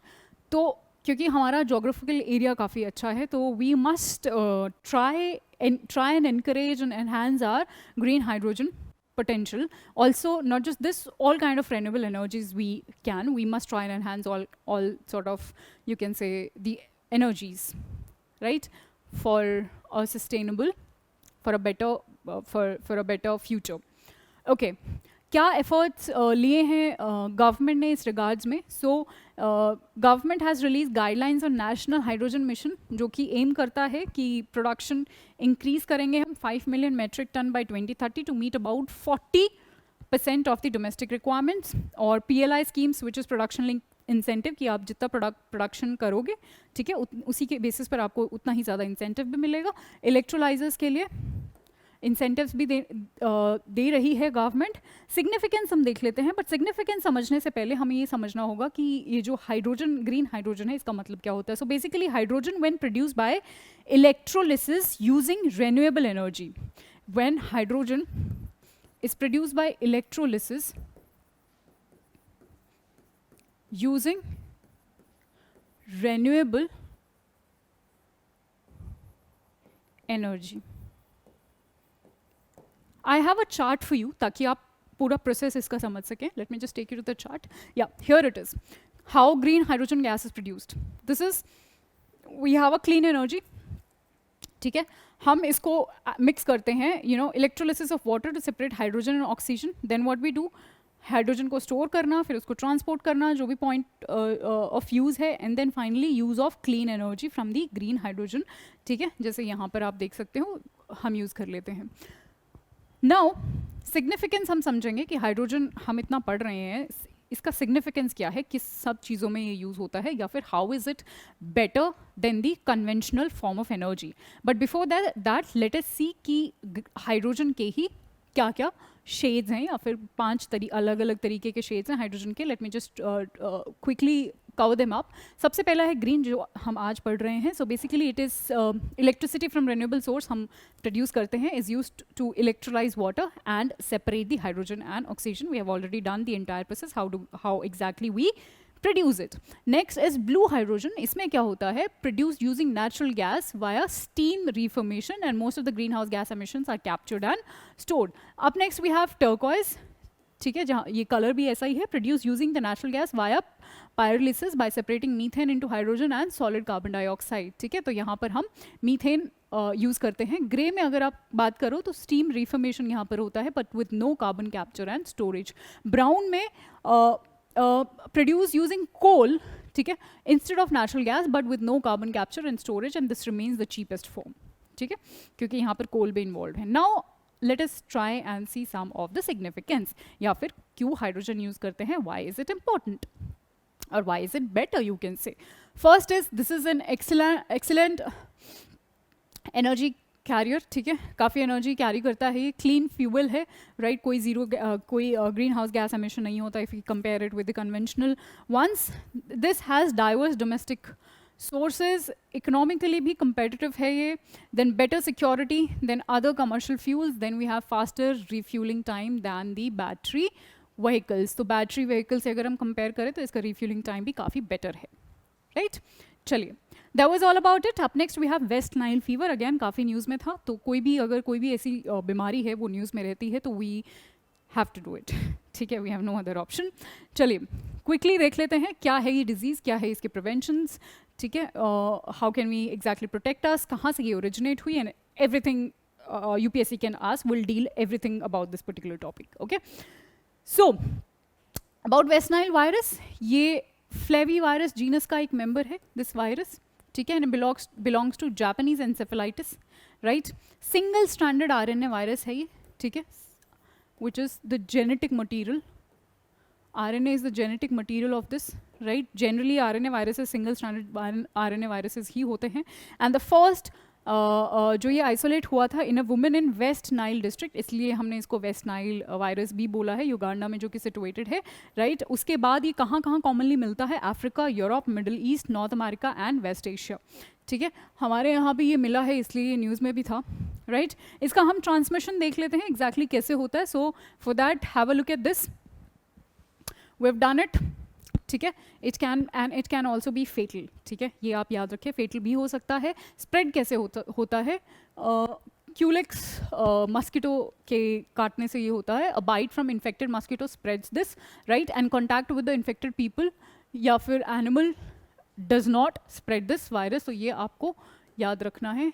तो क्योंकि हमारा geographical area काफ़ी अच्छा है, तो we must try and encourage and enhance our green hydrogen potential. Also, not just this, all kind of renewable energies we must try and enhance all sort of, you can say, the energies, right, for a sustainable, for a better future. Okay, क्या efforts लिए हैं government ने इस regards में? So government has released guidelines on national hydrogen mission, जो कि aim करता है कि production increase करेंगे हम 5 million metric ton by 2030 to meet about 40% of the domestic requirements. और PLI schemes, which is production linked incentive, कि आप जितना प्रोडक्शन करोगे, ठीक है, उसी के बेसिस पर आपको उतना ही ज़्यादा इंसेंटिव भी मिलेगा. इलेक्ट्रोलाइजर्स के लिए इंसेंटिव्स भी दे रही है गवर्नमेंट. सिग्निफिकेंस हम देख लेते हैं, बट सिग्निफिकेंस समझने से पहले हमें ये समझना होगा कि ये जो हाइड्रोजन, ग्रीन हाइड्रोजन है, इसका मतलब क्या होता है. So basically hydrogen when produced by electrolysis using renewable energy, when hydrogen is produced by electrolysis using renewable energy. I have a chart for you ताकि आप पूरा process इसका समझ सकें. Let me just take you to the chart. Yeah, here it is. How green hydrogen gas is produced. This is, we have a clean energy. ठीक है, हम इसको mix करते हैं, you know, electrolysis of water to separate hydrogen and oxygen. Then what we do, hydrogen को store करना, फिर उसको ट्रांसपोर्ट करना, जो भी पॉइंट ऑफ यूज़ है, and then finally use of clean energy from the green hydrogen. ठीक है, जैसे यहाँ पर आप देख सकते हो हम यूज़ कर लेते हैं. नाउ सिग्निफिकेंस हम समझेंगे कि हाइड्रोजन हम इतना पढ़ रहे हैं, इसका सिग्निफिकेंस क्या है, किस सब चीज़ों में ये यूज़ होता है, या फिर how is it better than the conventional form of energy. But before that let us see कि हाइड्रोजन के ही क्या क्या शेड्स हैं, या फिर 5 अलग अलग तरीके के शेड्स हैं हाइड्रोजन के. Late me just quickly cover them up. सबसे पहला है ग्रीन, जो हम आज पढ़ रहे हैं. So basically it is electricity from renewable source हम प्रोड्यूस करते हैं, is used to electrolyse water and separate the hydrogen and oxygen. We have already done the entire process, how exactly we produce it. Next is blue hydrogen. इसमें क्या होता है, produced using natural gas via steam reformation, and most of the greenhouse gas emissions are captured and stored. Up next we have turquoise. ठीक है, जहाँ ये colour भी ऐसा ही है, produced using the natural gas via pyrolysis by separating methane into hydrogen and solid carbon dioxide. ठीक है, तो यहाँ पर हम मीथेन यूज़ करते हैं. ग्रे में अगर आप बात करो तो स्टीम रिफॉर्मेशन यहाँ पर होता है, but with no carbon capture and storage. Brown में produced using coal, ठीक है, instead of natural gas, but with no carbon capture and storage, and this remains the cheapest form. ठीक है, क्योंकि यहाँ पर coal भी involved है. Now let us try and see some of the significance, या फिर क्यों hydrogen use करते हैं, why is it important, or why is it better, you can say. First is, this is an excellent energy carrier. ठीक है, काफ़ी energy carry करता है, ये क्लीन फ्यूल है, राइट, कोई ग्रीन हाउस गैस एमिशन नहीं होता if you compare it with the conventional ones. This has diverse domestic sources, economically भी competitive है ये. Then better security then other commercial fuels. Then we have faster refuelling time than the battery vehicles. तो battery vehicle से अगर हम compare करें तो इसका रिफ्यूलिंग टाइम भी काफ़ी बेटर है, राइट. चलिए, that was all about it. Up next we have West Nile fever. Again काफ़ी न्यूज़ में था, तो अगर कोई भी ऐसी बीमारी है वो न्यूज़ में रहती है, तो we have to do it. ठीक है, we have no other option. चलिए क्विकली देख लेते हैं क्या है ये डिजीज़, क्या है इसके प्रिवेंशंस. ठीक है, how can we exactly protect us, कहाँ से ये ओरिजिनेट हुई, and everything UPSC can ask, will deal everything about this particular topic. Okay, so about west Nile virus, ये फ्लेवी वायरस जीनस का एक मेंबर है, दिस वायरस. ठीक है, and belongs to Japanese encephalitis, right. Single stranded RNA virus है ये. ठीक है, which is the genetic material. RNA is the genetic material of this, right. Generally RNA viruses single stranded RNA viruses ही होते हैं. And the first जो ये isolate हुआ था in a women in West Nile district, इसलिए हमने इसको waste Nile virus भी बोला है, युगांडा में जो कि सिचुएटेड है, राइट. उसके बाद ये कहाँ कहाँ कॉमनली मिलता है, Africa, Europe, Middle East, North America and West Asia. ठीक है, हमारे यहाँ भी ये मिला है, इसलिए ये न्यूज़ में भी था, राइट. इसका हम ट्रांसमिशन देख लेते हैं एग्जैक्टली कैसे होता है. So for that have a look at this. We have done it. ठीक है. It can also be fatal. ठीक है, ये आप याद रखें, फेटल भी हो सकता है. स्प्रेड कैसे होता है? क्यूलेक्स मस्किटो के काटने से ये होता है. A bite from infected mosquito spreads this, right, and contact with the infected people या फिर animal does not spread this virus. तो ये आपको याद रखना है.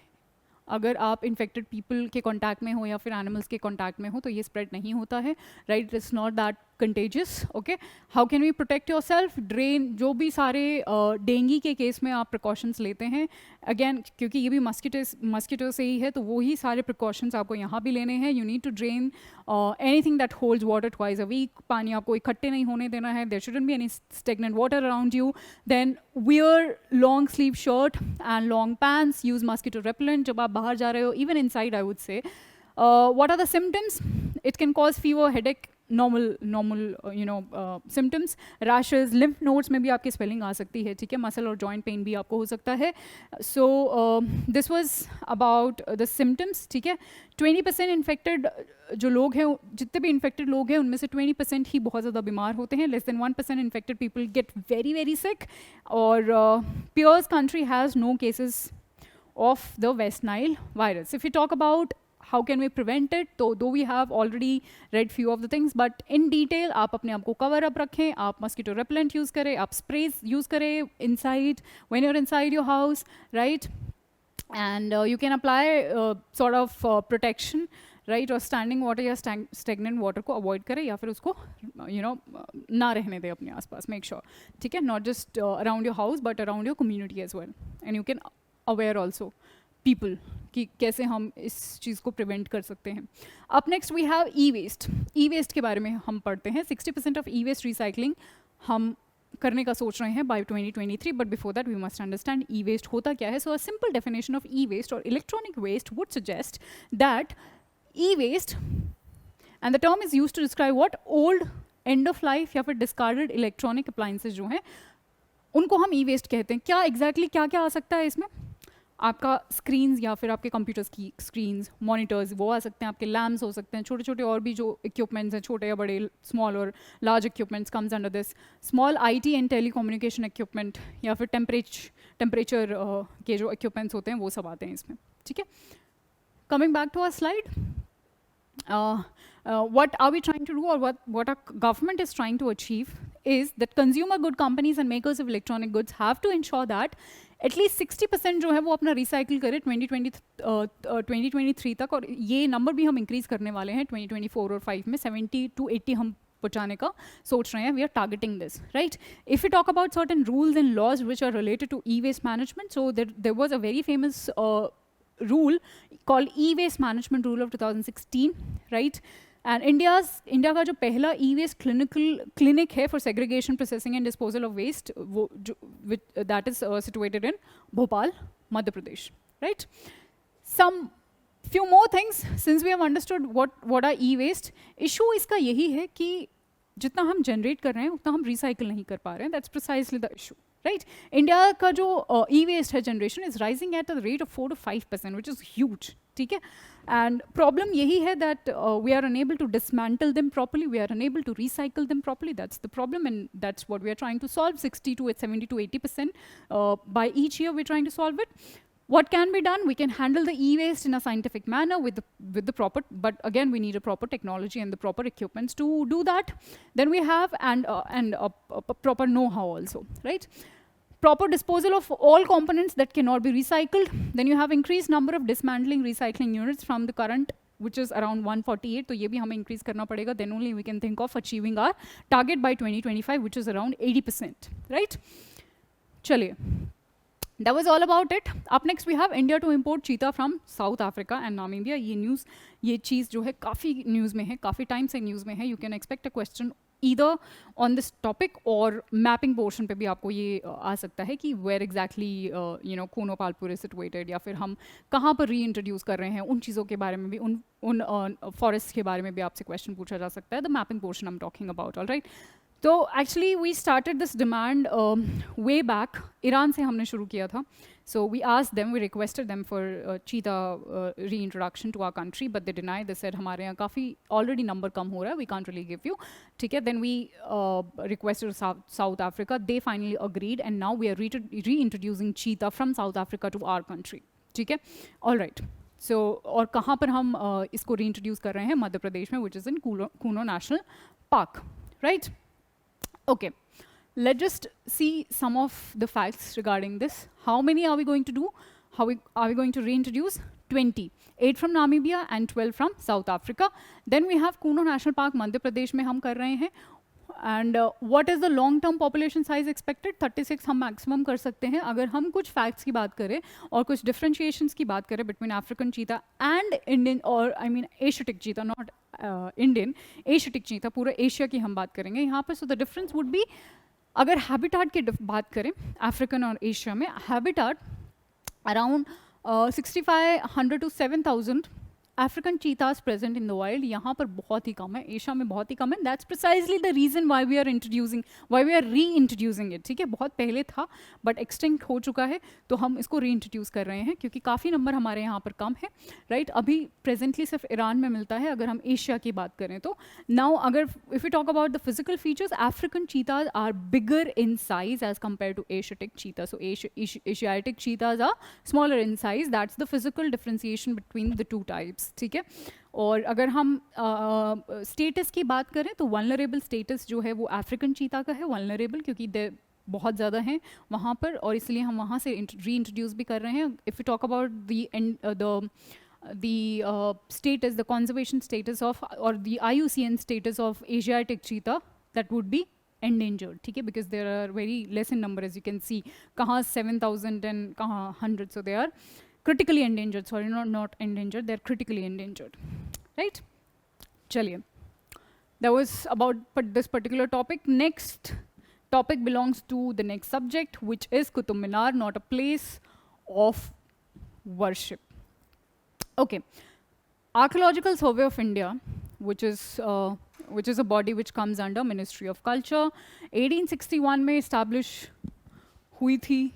अगर आप इन्फेक्टेड पीपल के कॉन्टैक्ट में हो या फिर एनिमल्स के कॉन्टैक्ट में हो तो ये स्प्रेड नहीं होता है, right. It's not that contagious. Okay, how can we protect yourself? Drain, जो भी सारे डेंगी के केस में आप प्रिकॉशंस लेते हैं, अगेन क्योंकि ये भी मस्किटो से ही है तो वही सारे प्रिकॉशंस आपको यहाँ भी लेने हैं. You need to drain anything that holds water twice a week. पानी आपको इकट्ठे नहीं होने देना है. There shouldn't be any stagnant water around you. Then wear long sleeve shirt and long pants. Use mosquito repellent जब आप बाहर जा रहे हो, even inside I would say. What are the symptoms? It can cause fever, headache, normal symptoms. Rashes, lymph nodes में भी आपकी swelling आ सकती है. ठीक है, muscle और joint pain भी आपको हो सकता है. So this was about the symptoms. ठीक है, 20% infected जो लोग हैं, जितने भी infected लोग हैं उनमें से 20% ही बहुत ज़्यादा बीमार होते हैं. Less than 1% infected people get very sick. और Pierre's country has no cases of the West Nile virus. If we talk about how can we prevent it, तो though we have already read few of the things, but in detail आप अपने आप को cover up रखें. आप mosquito repellent use करें, आप sprays use करें inside, when you're inside your house, right? And you can apply sort of protection, right? और standing water या stagnant water को avoid करें या फिर उसको ना रहने दें अपने आसपास. Make sure, ठीक है, not just around your house but around your community as well. And you can aware also people कि कैसे हम इस चीज़ को प्रिवेंट कर सकते हैं. Up next we have e waste. E waste के बारे में हम पढ़ते हैं. 60% ऑफ ई वेस्ट रिसाइकलिंग हम करने का सोच रहे हैं by 2023, but before that we must understand e waste होता क्या है. So a simple definition of e waste और electronic waste would suggest that e waste, and the term is used to describe what, old end of life या फिर discarded electronic appliances जो हैं उनको हम ई वेस्ट कहते हैं. क्या एग्जैक्टली क्या क्या आ सकता है इसमें? आपका स्क्रीन्स या फिर आपके कंप्यूटर्स की स्क्रीन्स, मॉनिटर्स, वो आ सकते हैं. आपके लैम्प्स हो सकते हैं. छोटे छोटे और भी जो इक्विपमेंट्स हैं, छोटे या बड़े, स्मॉल और large equipments comes under this. Small IT and telecommunication equipment या फिर टेम्परेचर के जो इक्विपमेंट्स होते हैं वो सब आते हैं इसमें. ठीक है, coming back to our slide. What are we trying to do, or what our government is trying to achieve is that consumer good companies and makers of electronic goods have to ensure that at least 60% जो है वो अपना recycle करे 2023 तक. और ये number भी हम इंक्रीज करने वाले हैं 2024 और 5 में 70 to 80 हम पहुँचाने का सोच रहे हैं. We are targeting this, right. If you talk about certain rules and laws which are related to e waste management, so there was a very famous rule called e-waste management rule of 2016, right? And India का जो पहला e-waste clinic है for segregation, processing and disposal of waste, that is situated in Bhopal, Madhya Pradesh, right? Some few more things since we have understood what are e-waste. Issue इसका यही है कि जितना हम generate कर रहे हैं उतना हम recycle नहीं कर पा रहे हैं. That's precisely the issue. Right? India का जो e-waste है generation is rising at a rate of 4 to 5%, which is huge. ठीक है? And problem यही है that we are unable to dismantle them properly. We are unable to recycle them properly. That's the problem, and that's what we are trying to solve. 70 to 80% by each year we're trying to solve it. What can be done? We can handle the e-waste in a scientific manner with the proper, but again we need a proper technology and the proper equipments to do that. Then we have and a proper know-how also, right? Proper disposal of all components that cannot be recycled. Then you have increased number of dismantling recycling units from the current, which is around 148. तो ये भी हमें increase करना पड़ेगा. Then only we can think of achieving our target by 2025, which is around 80%, right? चलिए. That was all about it. Up next we have India to import cheetah from South Africa and Namibia. ये चीज़ जो है काफ़ी news में है, काफ़ी time से news में है. You can expect a question either on this topic or mapping portion पे भी आपको ये आ सकता है कि where exactly Kuno Palpur is situated, या फिर हम कहाँ पर reintroduce कर रहे हैं, उन चीज़ों के बारे में भी, उन forests के बारे में भी आपसे question पूछा जा सकता है. The mapping portion I'm talking about, all right? तो actually we started this demand way back. Iran से हमने शुरू किया था. So we asked them, we requested them for cheetah reintroduction to our country, but they denied. They said, हमारे यहाँ काफ़ी already number कम हो रहा है, we can't really give you. ठीक है, then we requested South Africa. They finally agreed, and now we are reintroducing cheetah from South Africa to our country. ठीक है, all right. So और कहाँ पर हम इसको reintroduce कर रहे हैं? मध्य प्रदेश में, which is in Kuno National Park, right? Okay. Let's just see some of the facts regarding this. How many are we going to do? Are we going to reintroduce? 20. 8 from Namibia and 12 from South Africa. Then we have Kuno National Park, Madhya Pradesh में हम कर रहे हैं. And what is the long-term population size expected? 36 हम maximum कर सकते हैं. अगर हम कुछ facts की बात करें और कुछ differentiations की बात करें between African cheetah and Indian, or I mean Asiatic cheetah, not Indian, Asiatic cheetah, पूरे एशिया की हम बात करेंगे यहाँ पर. So the difference would be, अगर हैबिटाट की बात करें अफ्रीकन और एशिया में, habitat around 6500 to 7000 African cheetahs present in the wild. यहाँ पर बहुत ही कम है, एशिया में बहुत ही कम है. That's precisely the reason why we are reintroducing it. ठीक है, बहुत पहले था but extinct हो चुका है, तो हम इसको reintroduce कर रहे हैं क्योंकि काफ़ी नंबर हमारे यहाँ पर कम है, right? अभी presently सिर्फ ईरान में मिलता है अगर हम एशिया की बात करें तो. Now अगर if we talk about the physical features, African cheetahs are bigger in size as compared to Asiatic cheetahs. So Asiatic cheetahs are smaller in size. That's the physical differentiation between the two types. ठीक है, और अगर हम status की बात करें तो vulnerable status जो है वो अफ्रीकन चीता का है. वल्नरेबल क्योंकि दे बहुत ज़्यादा हैं वहाँ पर, और इसलिए हम वहाँ से रीइंट्रोड्यूस भी कर रहे हैं. If you talk about the status, the conservation status of, or the IUCN status of Asiatic cheetah, that would be endangered. ठीक है, because there are very less in number, as you can see. कहाँ 7,000 and कहाँ 100, so they are critically endangered. Sorry, not endangered, they're critically endangered, right? Chaliye, that was about this particular topic. Next topic belongs to the next subject, which is Qutub Minar, not a place of worship. Okay, Archaeological Survey of India, which is a body which comes under Ministry of Culture, 1861 में establish हुई थी,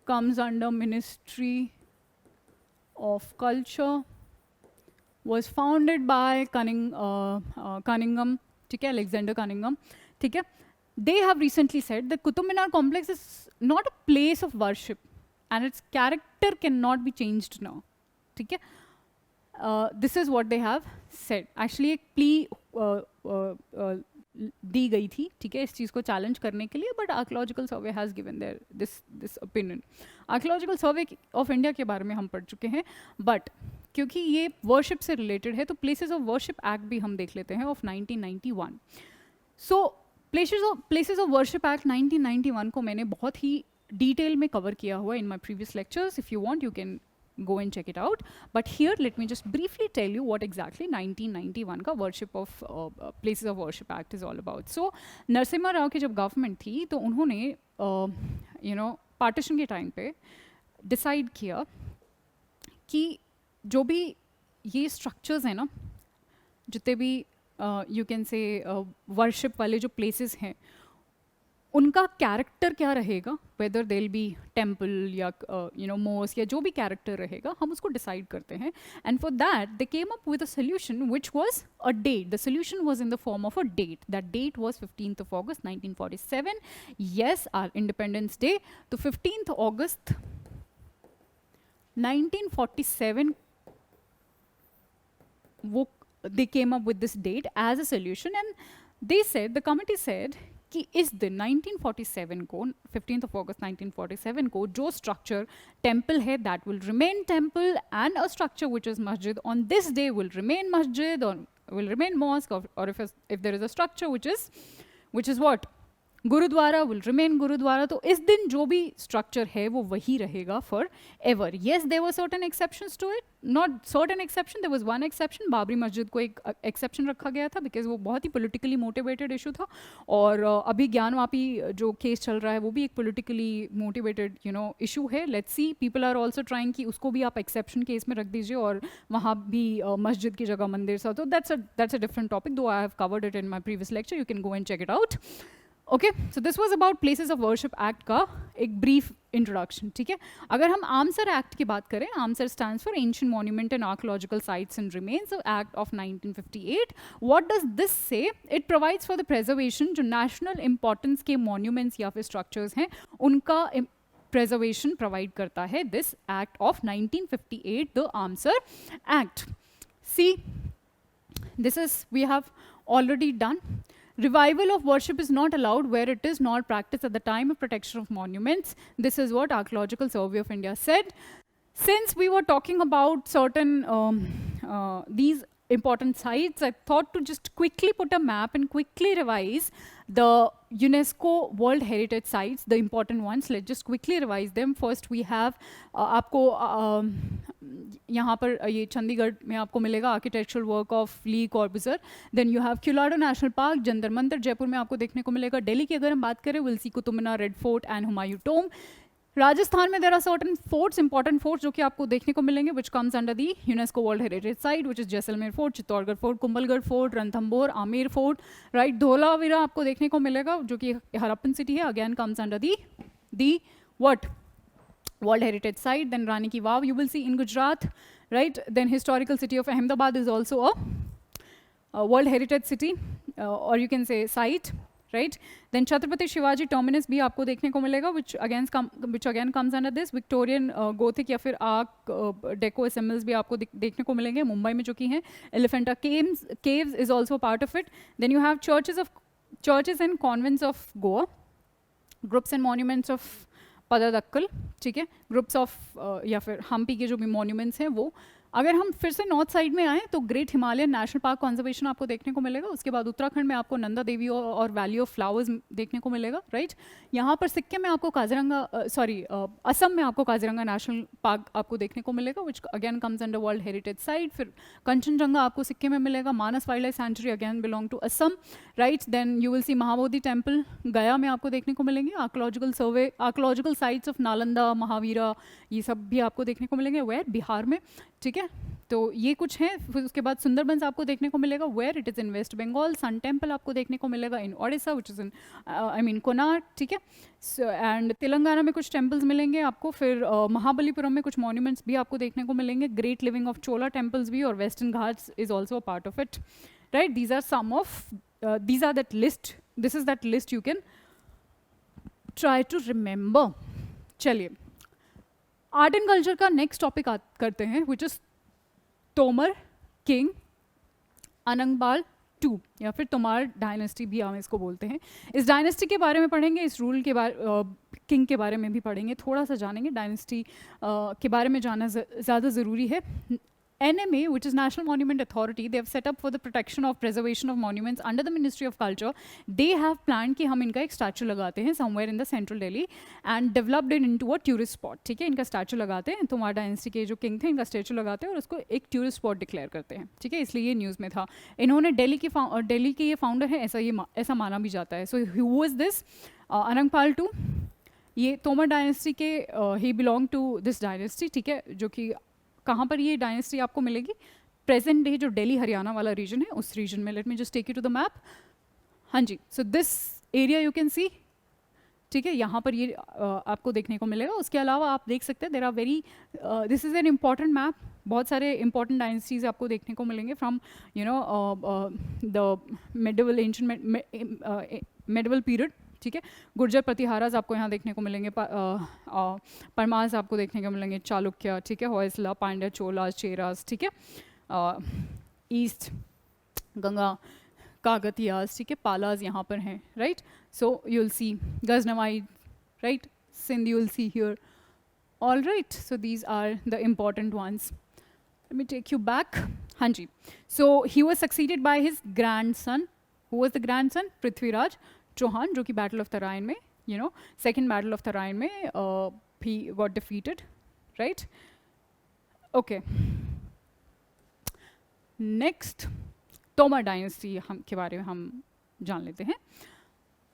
comes under Ministry of Culture, was founded by Cunningham, ठीक है, Alexander Cunningham, ठीक है. They have recently said that Qutub Minar complex is not a place of worship and its character cannot be changed now. ठीक है, this is what they have said. Actually एक plea दी गई थी, ठीक है, इस चीज़ को चैलेंज करने के लिए, but archaeological survey has given there this opinion. Archaeological survey of India के बारे में हम पढ़ चुके हैं, बट क्योंकि ये वर्शिप से रिलेटेड है तो प्लेसेस ऑफ वर्शिप एक्ट भी हम देख लेते हैं of 1991. So places of worship act 1991 को मैंने बहुत ही डिटेल में कवर किया हुआ in my previous lectures. If you want you can go and check it out, but here let me just briefly tell you what exactly 1991 का worship of places of worship act is all about. So Narasimha Rao की जब government थी तो उन्होंने partition के time पे decide किया कि जो भी ये स्ट्रक्चर्स हैं ना, जितने भी यू कैन से वर्शिप वाले जो प्लेसेस हैं, उनका कैरेक्टर क्या रहेगा, वेदर देल बी टेम्पल या मोस या जो भी कैरेक्टर रहेगा, हम उसको डिसाइड करते हैं. And for that they came up with a solution which was a date. The solution was in the form of a date. That date was 15th of August 1947. yes, our Independence Day. तो 15th August 1947 वो they came up with this date as a solution, and they said, the committee said कि इस दिन 1947 को 15th of August 1947 को जो structure temple है that will remain temple, and a structure which is masjid on this day will remain masjid और will remain mosque, और if there is a structure which is what gurudwara will remain gurudwara. तो इस दिन जो भी स्ट्रक्चर है वो वही रहेगा for ever. Yes, there were certain exceptions to it, not certain exception, there was one exception. Babri Masjid को एक एक्सेप्शन रखा गया था बिकॉज वो बहुत ही पॉलिटिकली मोटिवेटेड इशू था, और अभी ज्ञानवापी जो केस चल रहा है वो भी एक पॉलिटिकली मोटिवेटेड इशू है. Let's see, people are also trying कि उसको भी आप एक्सेप्शन केस में रख दीजिए और वहाँ भी मस्जिद की जगह मंदिर सा. तो that's a different topic, though I have covered it in my previous lecture. You can go and check it out. Okay, so this was about Places of Worship Act का एक brief इंट्रोडक्शन, ठीक है. अगर हम आमसर act की बात करें, AMASR stands for ancient monument and archaeological sites and remains act of 1958. What does this say? It provides for the preservation, जो नेशनल इंपॉर्टेंस के मॉन्यूमेंट्स या फिर स्ट्रक्चर्स हैं उनका प्रिजर्वेशन प्रोवाइड करता है this act of 1958, the AMASR act. See, this is we have already done. Revival of worship is not allowed where it is not practiced at the time of protection of monuments. This is what Archaeological Survey of India said. Since we were talking about certain these important sites, I thought to just quickly put a map and quickly revise the UNESCO World Heritage Sites, the important ones. Let's just quickly revise them. First we have आपको यहाँ पर ये चंडीगढ़ में आपको मिलेगा architectural work of Le Corbusier. Then you have Keoladeo National Park, Jantar Mantar Jaipur में आपको देखने को मिलेगा. दिल्ली की अगर हम बात करें, will see Qutub Minar, Red Fort and Humayun tomb. Rajasthan में there are certain forts, important forts जो कि आपको देखने को मिलेंगे, which comes under the UNESCO world heritage site, which is Jaisalmer fort, Chittorgarh fort, Kumbhalgarh fort, Ranthambore, Amer fort, right. Dholavira आपको देखने को मिलेगा जो कि हरप्पन सिटी है, again comes under the what World Heritage Site. Then Rani Ki Vav you will see in Gujarat, right. Then historical city of Ahmedabad is also a World Heritage City, or you can say site, right. Then Chhatrapati Shivaji Terminus भी आपको देखने को मिलेगा, which again comes under this. Victorian Gothic या फिर Arc Deco assembles भी आपको देखने को मिलेंगे मुंबई में जो कि हैं. Elephanta Caves is also part of it. Then you have churches and convents of Goa, groups and monuments of पदादक्कल, ठीक है. ग्रुप्स ऑफ या फिर हम्पी के जो भी मॉन्यूमेंट्स हैं वो. अगर हम फिर से नॉर्थ साइड में आएँ तो great Himalayan national park conservation आपको देखने को मिलेगा. उसके बाद उत्तराखंड में आपको नंदा देवी और वैली ऑफ फ्लावर्स देखने को मिलेगा, राइट. यहाँ पर सिक्किम में आपको काजीरंगा असम में आपको काजीरंगा नेशनल पार्क आपको देखने को मिलेगा, which again comes under world heritage site. फिर कंचनजंगा आपको सिक्किम में मिलेगा. मानस wild life sanctuary again belong to Assam, right. Then you will C Mahabodhi temple गया में आपको देखने को मिलेंगे. Archaeological sites of Nalanda, Mahavira, ये सब भी आपको देखने को मिलेंगे वेयर, बिहार में, ठीक है. तो ये कुछ है. फिर उसके बाद सुंदरबंस आपको देखने को मिलेगा where it is in West Bengal. Sun temple आपको देखने को मिलेगा in Odisha, which is in Konark, ठीक है. एंड तेलंगाना में कुछ टेम्पल्स मिलेंगे आपको. फिर महाबलीपुरम में कुछ मॉन्यूमेंट्स भी आपको देखने को मिलेंगे. Great living of Chola temples भी, और Western Ghats is also a part of it, right. These are some of these are that list. This is that list you can try to remember. चलिए आर्ट एंड कल्चर का next topic करते हैं, which is Tomar king Anangpal two, या फिर तोमार dynasty भी हम इसको बोलते हैं. इस डायनेस्टी के बारे में पढ़ेंगे, इस रूल के बारे किंग के बारे में भी पढ़ेंगे, थोड़ा सा जानेंगे. डायनेस्टी के बारे में जानना ज़्यादा ज़रूरी है. NMA, which is National Monument Authority, they have set up for the protection of preservation of monuments under the Ministry of Culture. They have planned कि हम इनका एक स्टैचू लगाते हैं somewhere in the central Delhi and developed it into a tourist spot. ठीक है, इनका statue लगाते हैं. तोमार डायनेस्टी के जो किंग थे इनका स्टैचू लगाते हैं और उसको एक टूरिस्ट स्पॉट डिक्लेयर करते हैं, ठीक है. इसलिए ये न्यूज़ में था. इन्होंने दिल्ली के ये फाउंडर है, ऐसा माना भी जाता है. So who is this? Anangpal two. ये तोमर डायनेस्टी के ही बिलोंग टू दिस डायनेस्टी, ठीक है. जो कि कहाँ पर ये डायनेस्टी आपको मिलेगी? प्रेजेंट डे जो दिल्ली हरियाणा वाला रीजन है उस रीजन में. Let me just take you to the map. हाँ जी, so this area you can see, ठीक है. यहाँ पर ये आपको देखने को मिलेगा. उसके अलावा आप देख सकते हैं there are very, this is an important map. बहुत सारे इंपॉर्टेंट डायनेस्टीज आपको देखने को मिलेंगे from you know the medieval period, ठीक है. गुर्जर प्रतिहाराज आपको यहाँ देखने को मिलेंगे. परमार्स आपको देखने को मिलेंगे. चालुक्य, ठीक है. होयसला, पांड्या, चोलास, चेरास, ठीक है. ईस्ट गंगा, कागतियास, ठीक है. पालाज यहाँ पर हैं, right. So you will see Ghaznavi, right. Sindh you will see here. All right, so these are the important ones. Let me take you back. हाँ जी, so he was succeeded by his grand son. Who was the grand son? Prithviraj Chauhan, जो कि battle of Tarain में, you know, second battle of Tarain में he got defeated, right. Okay, next Tomar dynasty के बारे में हम जान लेते हैं.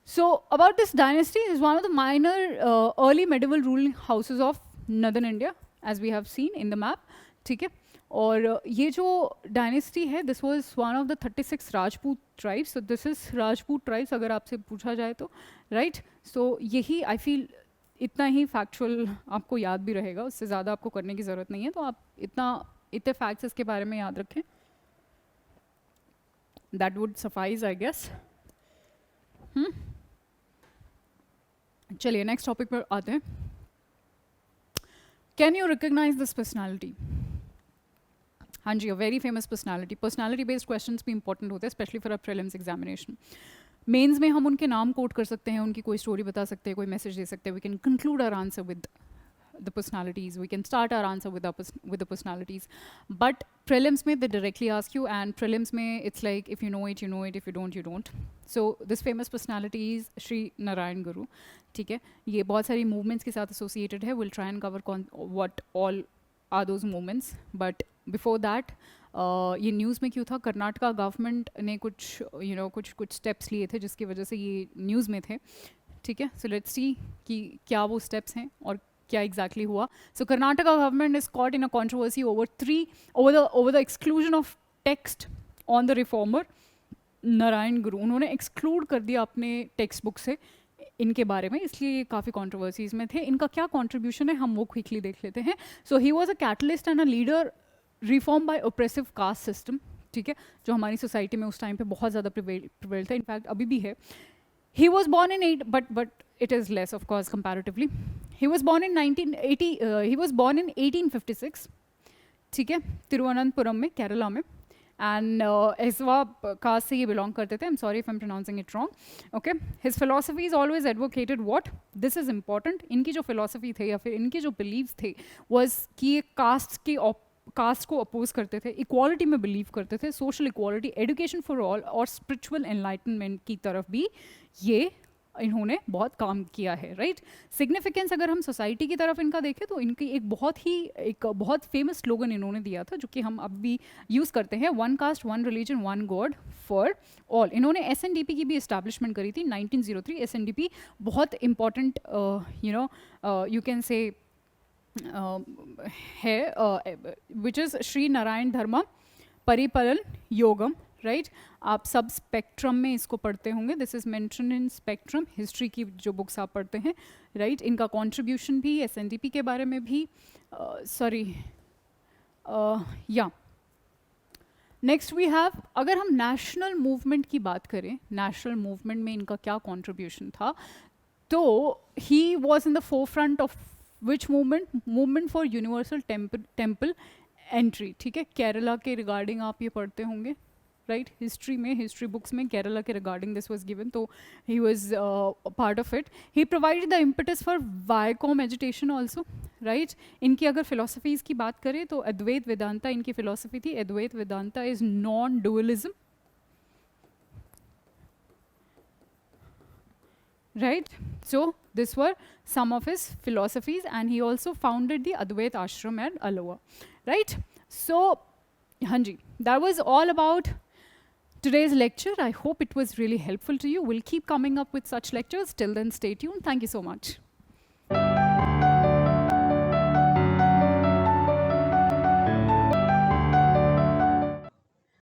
So about this dynasty is one of the minor early medieval ruling houses of northern India as we have seen in the map, ठीक है. और ये जो डायनेस्टी है, this was one of the 36 Rajput tribes. So this is Rajput tribes अगर आपसे पूछा जाए तो, राइट. सो यही आई फील इतना ही फैक्चुअल आपको याद भी रहेगा, उससे ज़्यादा आपको करने की ज़रूरत नहीं है, तो आप इतने फैक्ट्स इसके बारे में याद रखें, that would suffice I guess. चलिए नेक्स्ट टॉपिक पर आते हैं। Can you recognise this personality? हाँ जी, a very famous personality. Personality based questions भी इंपॉर्टेंट होते हैं, specially for a prelims examination. Mains में हम उनके नाम कोट कर सकते हैं, उनकी कोई स्टोरी बता सकते हैं, कोई मैसेज दे सकते हैं। We can conclude our answer with the personalities, we can start our answer with the personalities, but prelims mein they directly ask you, and prelims mein it's like if you know it you know it, if you don't you don't. So this famous personality is Sri Narayan Guru, ठीक है, ये बहुत सारी movements के साथ associated है. We'll try and cover what all are those movements, but before that ये news में क्यों था? कर्नाटका गवर्नमेंट ने कुछ कुछ स्टेप्स लिए थे जिसकी वजह से ये न्यूज़ में थे, ठीक है. सो लेट्स सी कि क्या वो स्टेप्स हैं और क्या एग्जैक्टली हुआ. So Karnataka government is caught in a controversy over the exclusion of text on the reformer Narayana Guru. उन्होंने एक्सक्लूड कर दिया अपने टेक्स्ट बुक से इनके बारे में, इसलिए काफ़ी कंट्रोवर्सीज में थे. इनका क्या कॉन्ट्रीब्यूशन है हम वो क्विकली देख लेते हैं. So he was a catalyst and a leader reform by oppressive caste system, ठीक है, जो हमारी सोसाइटी में उस टाइम पे बहुत ज़्यादा प्रिवेल था, इनफैक्ट अभी भी है. He was born in but it is less of course comparatively. He was born in 1856, ठीक है, तिरुवनंतपुरम में, केरला में. एंड एसवा कास्ट से ये बिलोंग करते थे. I am sorry if I am pronouncing it wrong. Okay, his philosophy is always advocated what, this is important. इनकी जो फिलोसफी थे या फिर इनके जो बिलीव्स थे वाज कि ये कास्ट को अपोज करते थे, इक्वालिटी में बिलीव करते थे, social equality, education for all और स्पिरिचुअल एनलाइटनमेंट की तरफ भी ये इन्होंने बहुत काम किया है, राइट. सिग्निफिकेंस अगर हम सोसाइटी की तरफ इनका देखें तो इनकी एक बहुत फेमस स्लोगन इन्होंने दिया था जो कि हम अब भी यूज़ करते हैं, one cast one religion one God for all. इन्होंने SNDP की भी इस्टेब्लिशमेंट करी थी 1903. SNDP बहुत इंपॉर्टेंट यू कैन से है, विच इज़ श्री नारायण धर्म परिपालन योगम, राइट. आप सब स्पेक्ट्रम में इसको पढ़ते होंगे. This is mention in spectrum, history की जो बुक्स आप पढ़ते हैं, राइट. इनका कंट्रीब्यूशन भी SNDP के बारे में भी या नेक्स्ट वी हैव, अगर हम नेशनल मूवमेंट की बात करें, नेशनल मूवमेंट में इनका क्या कंट्रीब्यूशन था, तो he was in the four front of which movement for universal temple entry, ठीक है. केरला के रिगार्डिंग आप ये पढ़ते होंगे, राइट. हिस्ट्री में, हिस्ट्री बुक्स में केरला के रिगार्डिंग दिस वाज गिवन, तो he was part of it. He provided the impetus for Viacom agitation also, right. इनकी अगर फिलोसफीज की बात करें तो अद्वैत वेदांता इनकी फिलोसफी थी. Advaita Vedanta is non dualism, right. So this were some of his philosophies, and he also founded the Advait Ashram at Aloha, right. So hanji, that was all about today's lecture. I hope it was really helpful to you. We'll keep coming up with such lectures. Till then, stay tuned. Thank you so much.